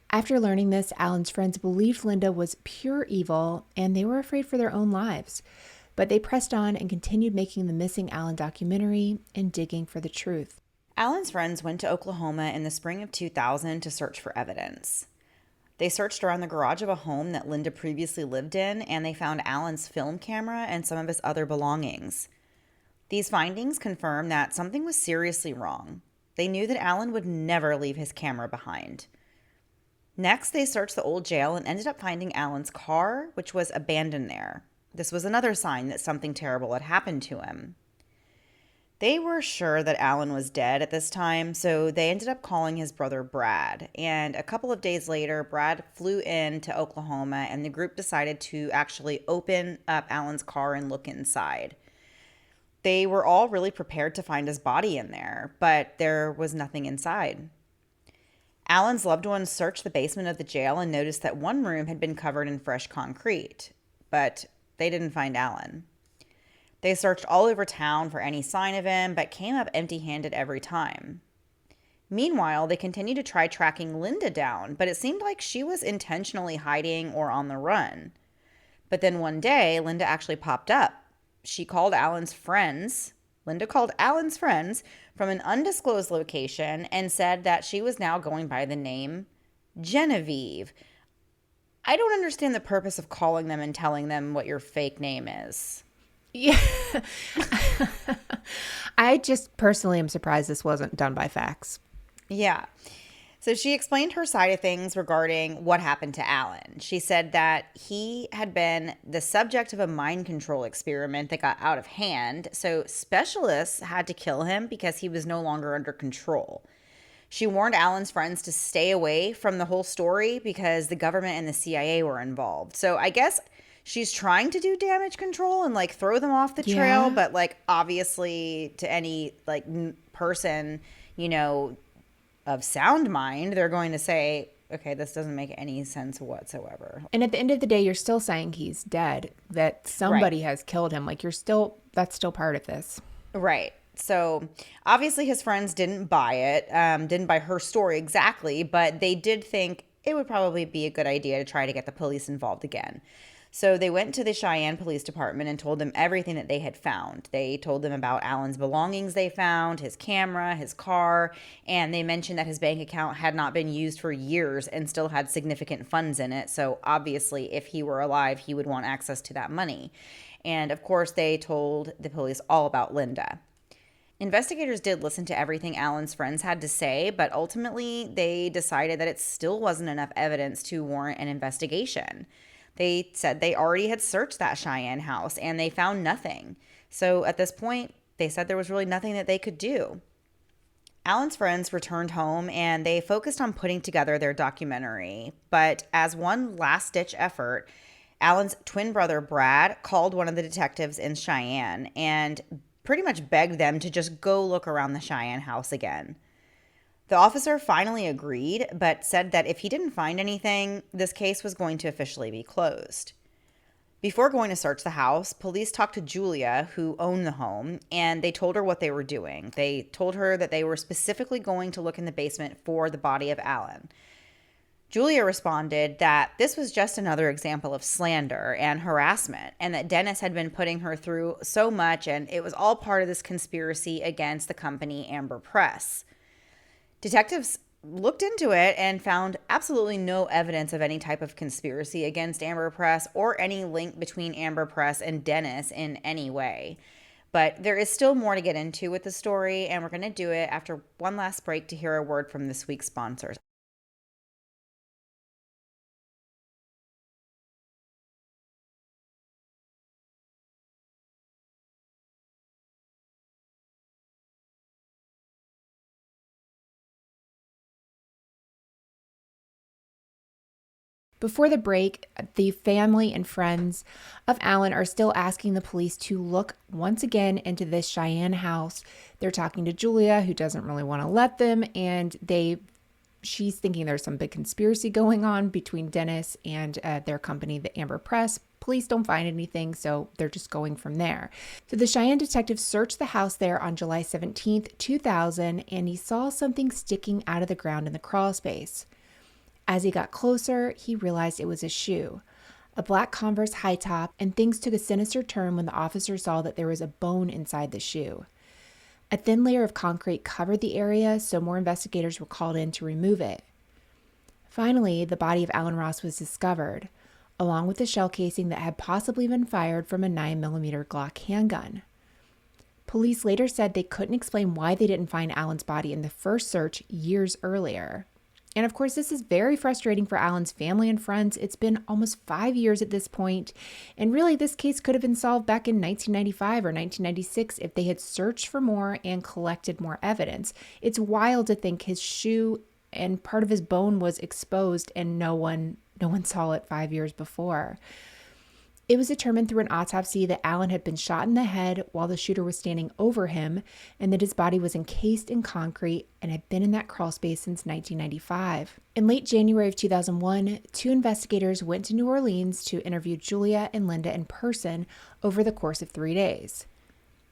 After learning this, Alan's friends believed Linda was pure evil, and they were afraid for their own lives. But they pressed on and continued making the Missing Alan documentary and digging for the truth. Alan's friends went to Oklahoma in the spring of 2000 to search for evidence. They searched around the garage of a home that Linda previously lived in, and they found Alan's film camera and some of his other belongings. These findings confirmed that something was seriously wrong. They knew that Alan would never leave his camera behind. Next, they searched the old jail and ended up finding Alan's car, which was abandoned there. This was another sign that something terrible had happened to him. They were sure that Alan was dead at this time, so they ended up calling his brother Brad. And a couple of days later, Brad flew in to Oklahoma, and the group decided to actually open up Alan's car and look inside. They were all really prepared to find his body in there, but there was nothing inside. Alan's loved ones searched the basement of the jail and noticed that one room had been covered in fresh concrete, but they didn't find Alan. They searched all over town for any sign of him, but came up empty-handed every time. Meanwhile, they continued to try tracking Linda down, but it seemed like she was intentionally hiding or on the run. But then one day, Linda actually popped up. She called Alan's friends. Linda called Alan's friends from an undisclosed location and said that she was now going by the name Genevieve. I don't understand the purpose of calling them and telling them what your fake name is. Yeah. I just personally am surprised this wasn't done by fax. Yeah. So she explained her side of things regarding what happened to Alan. She said that he had been the subject of a mind control experiment that got out of hand, so specialists had to kill him because he was no longer under control. She warned Alan's friends to stay away from the whole story because the government and the CIA were involved. So I guess she's trying to do damage control and like throw them off the trail, but like obviously to any like person, you know, of sound mind, they're going to say, okay, this doesn't make any sense whatsoever. And at the end of the day, you're still saying he's dead, that somebody has killed him. Like that's still part of this. Right. So obviously his friends didn't buy it, didn't buy her story exactly, but they did think it would probably be a good idea to try to get the police involved again. So they went to the Cheyenne Police Department and told them everything that they had found. They told them about Alan's belongings they found, his camera, his car, and they mentioned that his bank account had not been used for years and still had significant funds in it. So obviously, if he were alive, he would want access to that money. And of course, they told the police all about Linda. Investigators did listen to everything Alan's friends had to say, but ultimately they decided that it still wasn't enough evidence to warrant an investigation. They said they already had searched that Cheyenne house and they found nothing. So at this point, they said there was really nothing that they could do. Alan's friends returned home and they focused on putting together their documentary. But as one last-ditch effort, Alan's twin brother, Brad, called one of the detectives in Cheyenne and pretty much begged them to just go look around the Cheyenne house again. The officer finally agreed, but said that if he didn't find anything, this case was going to officially be closed. Before going to search the house, police talked to Julia, who owned the home, and they told her what they were doing. They told her that they were specifically going to look in the basement for the body of Alan. Julia responded that this was just another example of slander and harassment, and that Dennis had been putting her through so much, and it was all part of this conspiracy against the company Amber Press. Detectives looked into it and found absolutely no evidence of any type of conspiracy against Amber Press or any link between Amber Press and Dennis in any way. But there is still more to get into with the story, and we're going to do it after one last break to hear a word from this week's sponsors. Before the break, the family and friends of Alan are still asking the police to look once again into this Cheyenne house. They're talking to Julia, who doesn't really want to let them, and she's thinking there's some big conspiracy going on between Dennis and their company, the Amber Press. Police don't find anything, so they're just going from there. So the Cheyenne detective searched the house there on July 17th, 2000, and he saw something sticking out of the ground in the crawl space. As he got closer, he realized it was a shoe. a black Converse high top, and things took a sinister turn when the officer saw that there was a bone inside the shoe. A thin layer of concrete covered the area, so more investigators were called in to remove it. Finally, the body of Alan Ross was discovered, along with the shell casing that had possibly been fired from a 9mm Glock handgun. Police later said they couldn't explain why they didn't find Alan's body in the first search years earlier. And of course, this is very frustrating for Alan's family and friends. It's been almost 5 years at this point, and really this case could have been solved back in 1995 or 1996 if they had searched for more and collected more evidence. It's wild to think his shoe and part of his bone was exposed and no one saw it 5 years before. It was determined through an autopsy that Alan had been shot in the head while the shooter was standing over him, and that his body was encased in concrete and had been in that crawl space since 1995. In late January of 2001, 2 investigators went to New Orleans to interview Julia and Linda in person over the course of 3 days.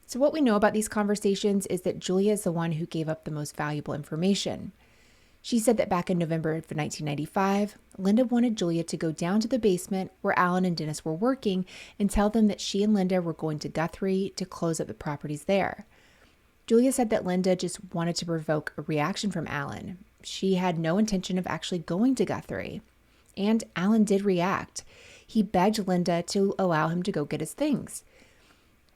So what we know about these conversations is that Julia is the one who gave up the most valuable information. She said that back in November of 1995, Linda wanted Julia to go down to the basement where Alan and Dennis were working and tell them that she and Linda were going to Guthrie to close up the properties there. Julia said that Linda just wanted to provoke a reaction from Alan. She had no intention of actually going to Guthrie. And Alan did react. He begged Linda to allow him to go get his things.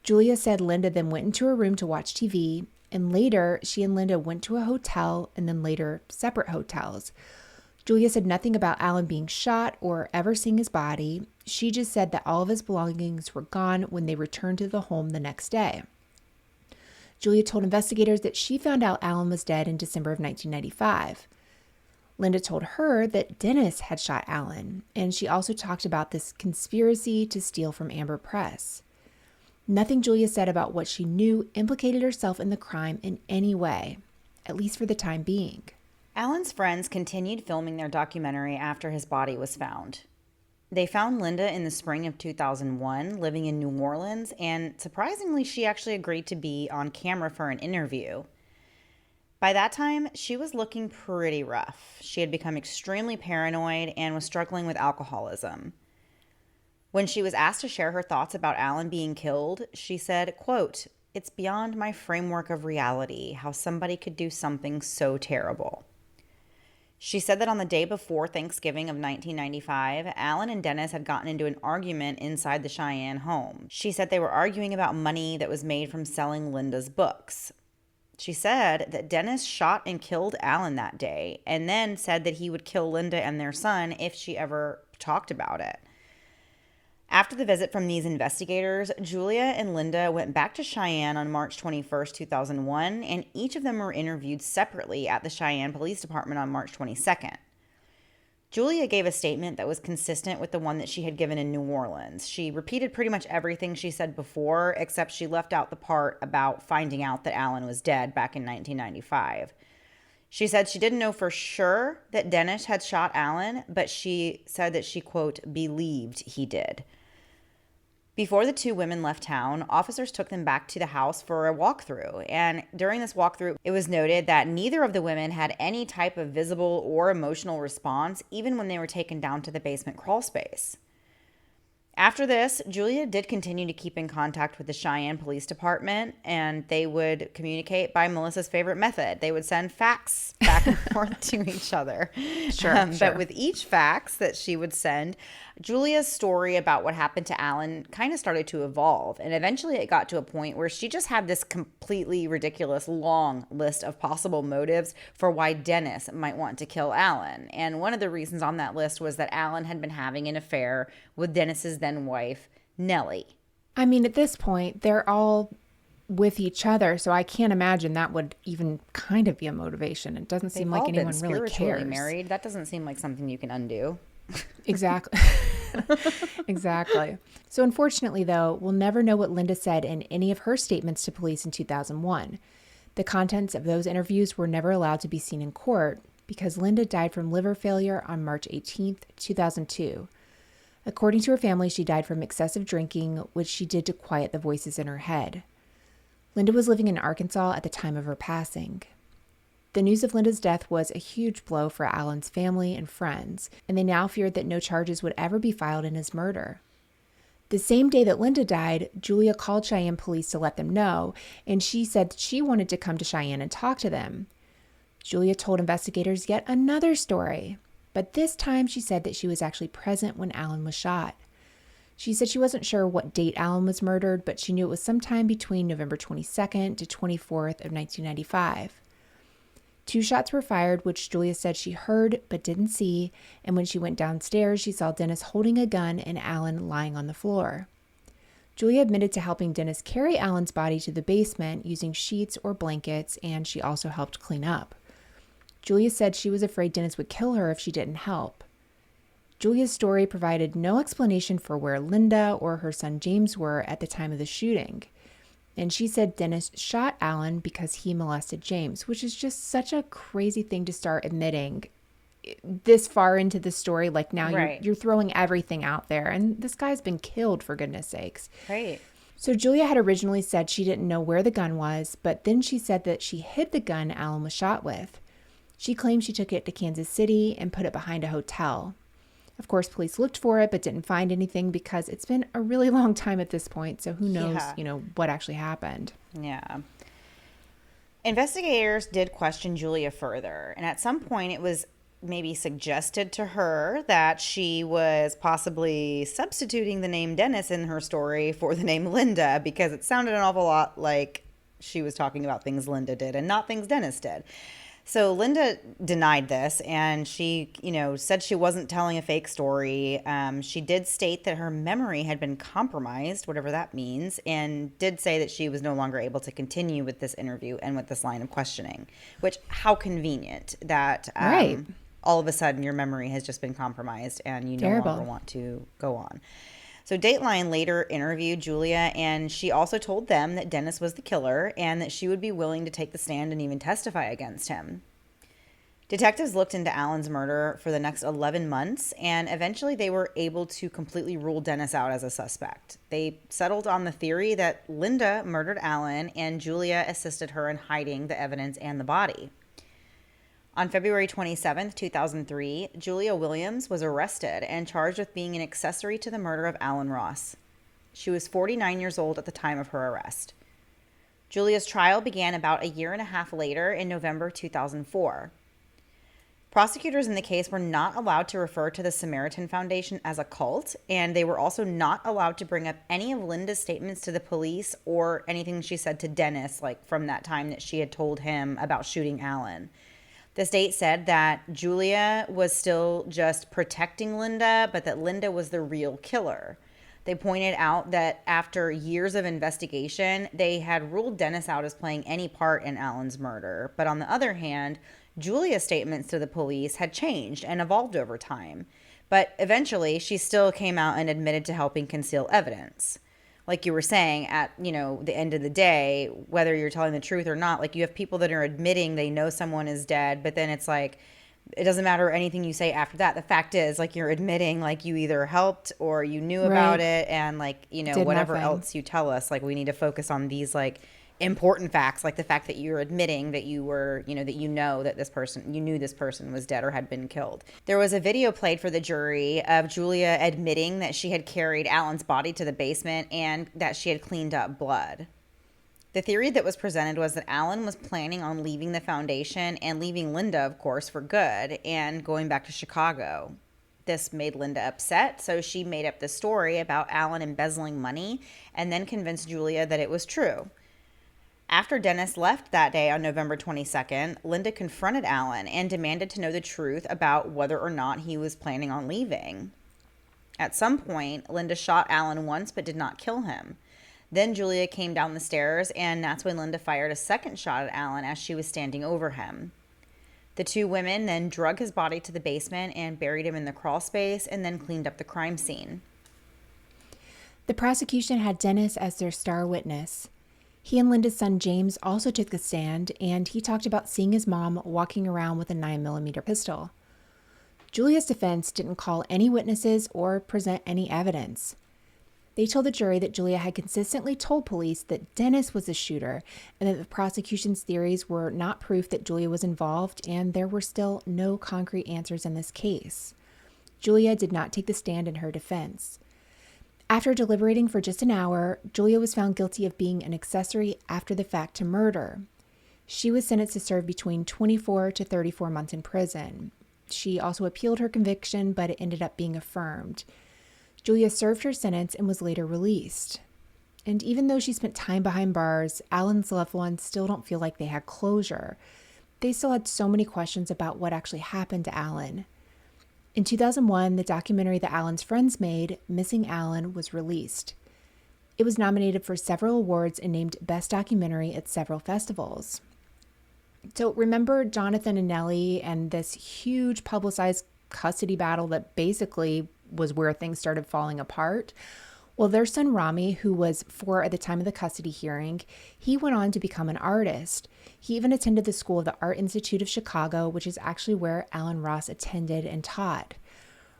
Julia said Linda then went into her room to watch TV, and later she and Linda went to a hotel and then later separate hotels. Julia said nothing about Alan being shot or ever seeing his body. She just said that all of his belongings were gone when they returned to the home the next day. Julia told investigators that she found out Alan was dead in December of 1995. Linda told her that Dennis had shot Alan, and she also talked about this conspiracy to steal from Amber Press. Nothing Julia said about what she knew implicated herself in the crime in any way, at least for the time being. Alan's friends continued filming their documentary after his body was found. They found Linda in the spring of 2001 living in New Orleans, and surprisingly, she actually agreed to be on camera for an interview. By that time, she was looking pretty rough. She had become extremely paranoid and was struggling with alcoholism. When she was asked to share her thoughts about Alan being killed, she said, quote, "It's beyond my framework of reality how somebody could do something so terrible." She said that on the day before Thanksgiving of 1995, Alan and Dennis had gotten into an argument inside the Cheyenne home. She said they were arguing about money that was made from selling Linda's books. She said that Dennis shot and killed Alan that day and then said that he would kill Linda and their son if she ever talked about it. After the visit from these investigators, Julia and Linda went back to Cheyenne on March 21st, 2001, and each of them were interviewed separately at the Cheyenne Police Department on March 22nd. Julia gave a statement that was consistent with the one that she had given in New Orleans. She repeated pretty much everything she said before, except she left out the part about finding out that Alan was dead back in 1995. She said she didn't know for sure that Dennis had shot Alan, but she said that she, quote, believed he did. Before the 2 women left town, officers took them back to the house for a walkthrough. And during this walkthrough, it was noted that neither of the women had any type of visible or emotional response, even when they were taken down to the basement crawl space. After this, Julia did continue to keep in contact with the Cheyenne Police Department, and they would communicate by Melissa's favorite method. They would send fax back and forth to each other. Sure. But with each fax that she would send, Julia's story about what happened to Alan kind of started to evolve, and eventually it got to a point where she just had this completely ridiculous long list of possible motives for why Dennis might want to kill Alan. And one of the reasons on that list was that Alan had been having an affair with Dennis's then wife, Nellie. I mean, at this point, they're all with each other, so I can't imagine that would even kind of be a motivation. It doesn't seem like anyone really cares. Married. That doesn't seem like something you can undo. Exactly. Exactly. So unfortunately, though, we'll never know what Linda said in any of her statements to police in 2001. The contents of those interviews were never allowed to be seen in court because Linda died from liver failure on March 18th, 2002. According to her family, she died from excessive drinking, which she did to quiet the voices in her head. Linda was living in Arkansas at the time of her passing. The news of Linda's death was a huge blow for Alan's family and friends, and they now feared that no charges would ever be filed in his murder. The same day that Linda died, Julia called Cheyenne police to let them know, and she said she wanted to come to Cheyenne and talk to them. Julia told investigators yet another story, but this time she said that she was actually present when Alan was shot. She said she wasn't sure what date Alan was murdered, but she knew it was sometime between November 22nd to 24th of 1995. 2 shots were fired, which Julia said she heard but didn't see, and when she went downstairs, she saw Dennis holding a gun and Alan lying on the floor. Julia admitted to helping Dennis carry Alan's body to the basement using sheets or blankets, and she also helped clean up. Julia said she was afraid Dennis would kill her if she didn't help. Julia's story provided no explanation for where Linda or her son James were at the time of the shooting. And she said Dennis shot Alan because he molested James, which is just such a crazy thing to start admitting this far into the story. Like now you're throwing everything out there. And this guy's been killed, for goodness sakes. Right. So Julia had originally said she didn't know where the gun was, but then she said that she hid the gun Alan was shot with. She claimed she took it to Kansas City and put it behind a hotel. Of course, police looked for it but didn't find anything because it's been a really long time at this point. So who knows, what actually happened. Yeah. Investigators did question Julia further. And at some point it was maybe suggested to her that she was possibly substituting the name Dennis in her story for the name Linda because it sounded an awful lot like she was talking about things Linda did and not things Dennis did. So Linda denied this, and she, said she wasn't telling a fake story. She did state that her memory had been compromised, whatever that means, and did say that she was no longer able to continue with this interview and with this line of questioning, which, how convenient that all of a sudden your memory has just been compromised and you no longer want to go on. So Dateline later interviewed Julia, and she also told them that Dennis was the killer and that she would be willing to take the stand and even testify against him. Detectives looked into Alan's murder for the next 11 months, and eventually they were able to completely rule Dennis out as a suspect. They settled on the theory that Linda murdered Alan and Julia assisted her in hiding the evidence and the body. On February 27, 2003, Julia Williams was arrested and charged with being an accessory to the murder of Alan Ross. She was 49 years old at the time of her arrest. Julia's trial began about a year and a half later in November 2004. Prosecutors in the case were not allowed to refer to the Samaritan Foundation as a cult, and they were also not allowed to bring up any of Linda's statements to the police or anything she said to Dennis, like from that time that she had told him about shooting Alan. The state said that Julia was still just protecting Linda, but that Linda was the real killer. They pointed out that after years of investigation, they had ruled Dennis out as playing any part in Alan's murder. But on the other hand, Julia's statements to the police had changed and evolved over time. But eventually, she still came out and admitted to helping conceal evidence. Like you were saying, at, the end of the day, whether you're telling the truth or not, like you have people that are admitting they know someone is dead, but then it's like, it doesn't matter anything you say after that. The fact is, like, you're admitting, like, you either helped or you knew about it, and, like, whatever else you tell us, like, we need to focus on these, like, important facts, like the fact that you're admitting that you were, that this person, you knew this person was dead or had been killed. There was a video played for the jury of Julia admitting that she had carried Alan's body to the basement and that she had cleaned up blood. The theory that was presented was that Alan was planning on leaving the foundation and leaving Linda, of course, for good and going back to Chicago. This made Linda upset, so she made up the story about Alan embezzling money and then convinced Julia that it was true. After Dennis left that day on November 22nd, Linda confronted Alan and demanded to know the truth about whether or not he was planning on leaving. At some point, Linda shot Alan once but did not kill him. Then Julia came down the stairs, and that's when Linda fired a second shot at Alan as she was standing over him. The two women then drug his body to the basement and buried him in the crawl space and then cleaned up the crime scene. The prosecution had Dennis as their star witness. He and Linda's son James also took the stand, and he talked about seeing his mom walking around with a 9mm pistol. Julia's defense didn't call any witnesses or present any evidence. They told the jury that Julia had consistently told police that Dennis was the shooter and that the prosecution's theories were not proof that Julia was involved, and there were still no concrete answers in this case. Julia did not take the stand in her defense. After deliberating for just an hour, Julia was found guilty of being an accessory after the fact to murder. She was sentenced to serve between 24 to 34 months in prison. She also appealed her conviction, but it ended up being affirmed. Julia served her sentence and was later released. And even though she spent time behind bars, Alan's loved ones still don't feel like they had closure. They still had so many questions about what actually happened to Alan. In 2001, the documentary that Alan's friends made, Missing Alan, was released. It was nominated for several awards and named Best Documentary at several festivals. So remember Jonathan and Ellie and this huge publicized custody battle that basically was where things started falling apart? Well, their son Rami, who was 4 at the time of the custody hearing, he went on to become an artist. He even attended the school of the Art Institute of Chicago, which is actually where Alan Ross attended and taught.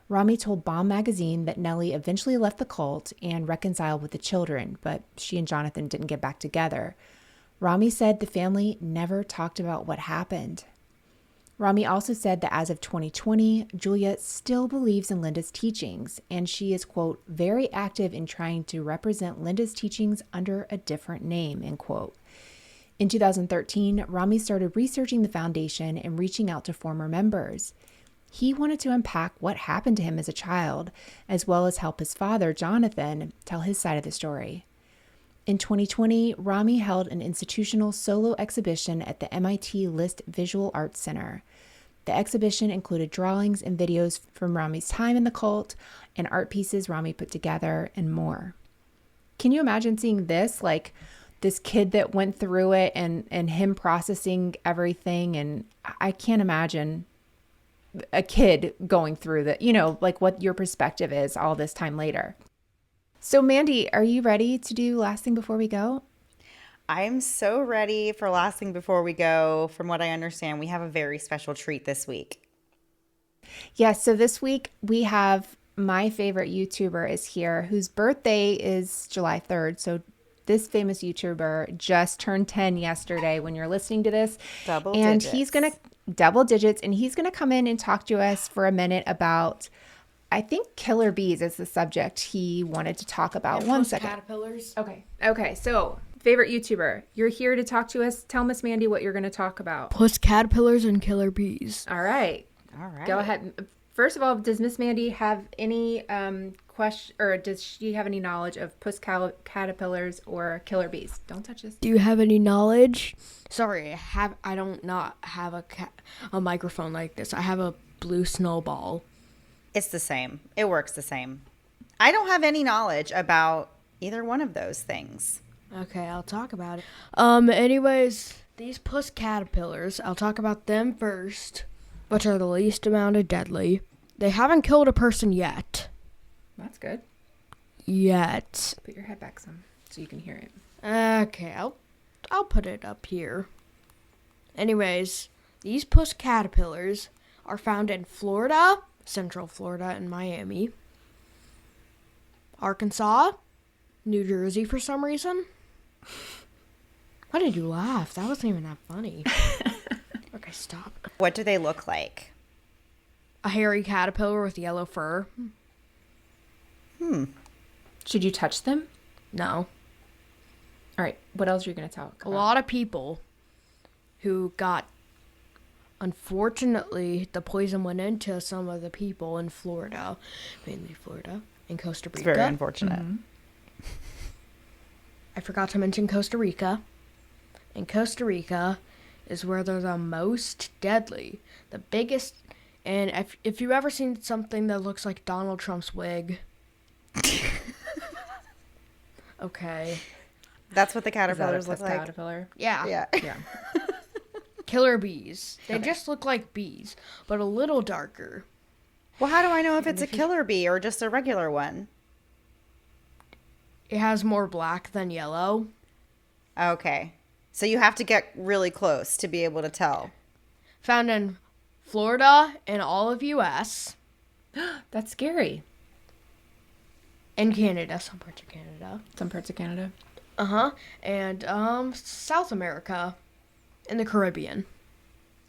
Rami told Bomb magazine that Nellie eventually left the cult and reconciled with the children, but she and Jonathan didn't get back together. Rami said the family never talked about what happened. Rami also said that as of 2020, Julia still believes in Linda's teachings, and she is, quote, very active in trying to represent Linda's teachings under a different name, end quote. In 2013, Rami started researching the foundation and reaching out to former members. He wanted to unpack what happened to him as a child, as well as help his father, Jonathan, tell his side of the story. In 2020, Rami held an institutional solo exhibition at the MIT List Visual Arts Center. The exhibition included drawings and videos from Rami's time in the cult and art pieces Rami put together and more. Can you imagine seeing this? Like this kid that went through it and him processing everything. And I can't imagine a kid going through that, you know, like what your perspective is all this time later. So Mandy, are you ready to do last thing before we go? I'm so ready for last thing before we go. From what I understand, we have a very special treat this week. Yes, so this week we have my favorite YouTuber is here, whose birthday is July 3rd. So this famous YouTuber just turned 10 yesterday when you're listening to this. Double digits. He's going to double digits, and he's going to come in and talk to us for a minute about, I think, killer bees is the subject he wanted to talk about. One second. Caterpillars. Okay. So favorite YouTuber, you're here to talk to us. Tell Miss Mandy what you're going to talk about. Puss caterpillars and killer bees. All right. Go ahead. First of all, does Miss Mandy have any question, or does she have any knowledge of puss caterpillars or killer bees? Don't touch this. Do you have any knowledge? Sorry, I don't not have a microphone like this. I have a blue snowball. It's the same. It works the same. I don't have any knowledge about either one of those things. Okay, I'll talk about it. Anyways, these puss caterpillars, I'll talk about them first, which are the least amount of deadly. They haven't killed a person yet. That's good. Yet. Put your head back some so you can hear it. Okay, I'll put it up here. Anyways, these puss caterpillars are found in Florida, Central Florida, and Miami, Arkansas, New Jersey for some reason. Why did you laugh? That wasn't even that funny. Okay, stop. What do they look like? A hairy caterpillar with yellow fur. Should you touch them? No. All right. What else are you going to talk about? A lot of people who got, unfortunately, the poison went into some of the people in Florida, mainly Florida, and Costa Rica. It's very unfortunate. Mm-hmm. I forgot to mention Costa Rica. And Costa Rica is where they're the most deadly. The biggest. And if you've ever seen something that looks like Donald Trump's wig. Okay. That's what the caterpillars look like. Caterpillar? Yeah. Yeah. Killer bees. They Okay. just look like bees, but a little darker. Well, how do I know if it's a killer bee or just a regular one? It has more black than yellow. Okay. So you have to get really close to be able to tell. Found in Florida and all of U.S. That's scary. In Canada, some parts of Canada. Some parts of Canada. Uh-huh. And South America and the Caribbean.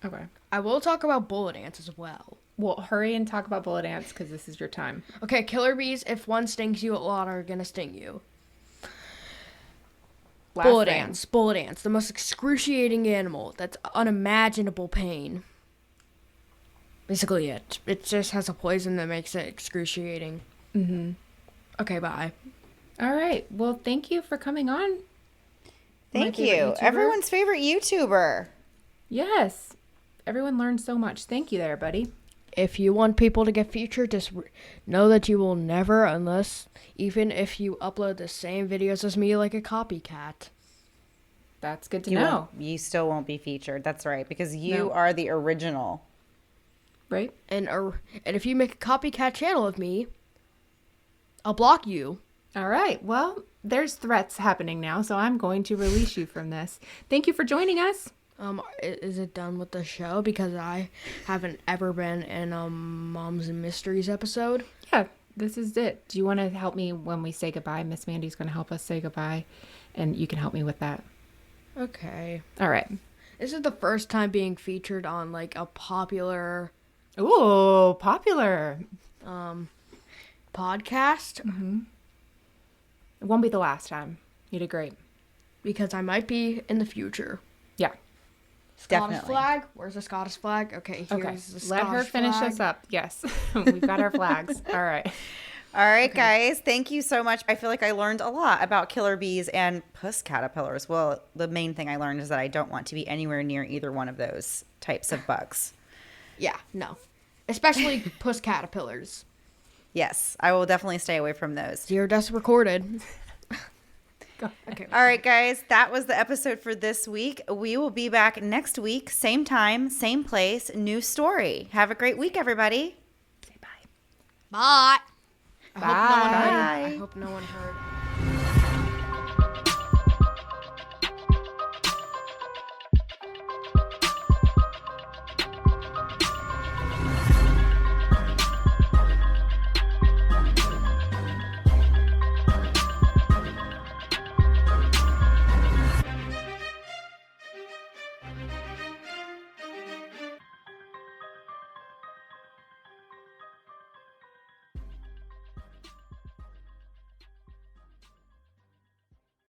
Okay. I will talk about bullet ants as well. Well, hurry and talk about bullet ants because this is your time. Okay, killer bees, if one stings you, a lot are going to sting you. Bullet ants, the most excruciating animal. That's unimaginable pain. Basically it. It just has a poison that makes it excruciating. Mm-hmm. Okay, bye. All right. Well, thank you for coming on. Thank you. Everyone's favorite YouTuber. Yes. Everyone learned so much. Thank you there, buddy. If you want people to get featured, just know that you will never, unless, even if you upload the same videos as me like a copycat. That's good to know. You still won't be featured. That's right, because you are the original. Right? And if you make a copycat channel of me, I'll block you. All right. Well, there's threats happening now, so I'm going to release you from this. Thank you for joining us. Is it done with the show? Because I haven't ever been in Moms and Mysteries episode. Yeah, this is it. Do you want to help me when we say goodbye? Miss Mandy's going to help us say goodbye, and you can help me with that. Okay. All right. This is the first time being featured on like a popular popular podcast. Mm-hmm. It won't be the last time. You did great. Because I might be in the future. Yeah. Scottish Definitely. flag. Where's the Scottish flag? Okay, here's the Scottish Let her finish flag. us up. Yes. We've got our flags. All right. All right, guys. Thank you so much. I feel like I learned a lot about killer bees and puss caterpillars. Well, the main thing I learned is that I don't want to be anywhere near either one of those types of bugs. Yeah, no. Especially puss caterpillars. Yes, I will definitely stay away from those. 0 deaths recorded. Okay. All right, guys. That was the episode for this week. We will be back next week. Same time, same place, new story. Have a great week, everybody. Say bye. Bye. Bye. I hope no one heard.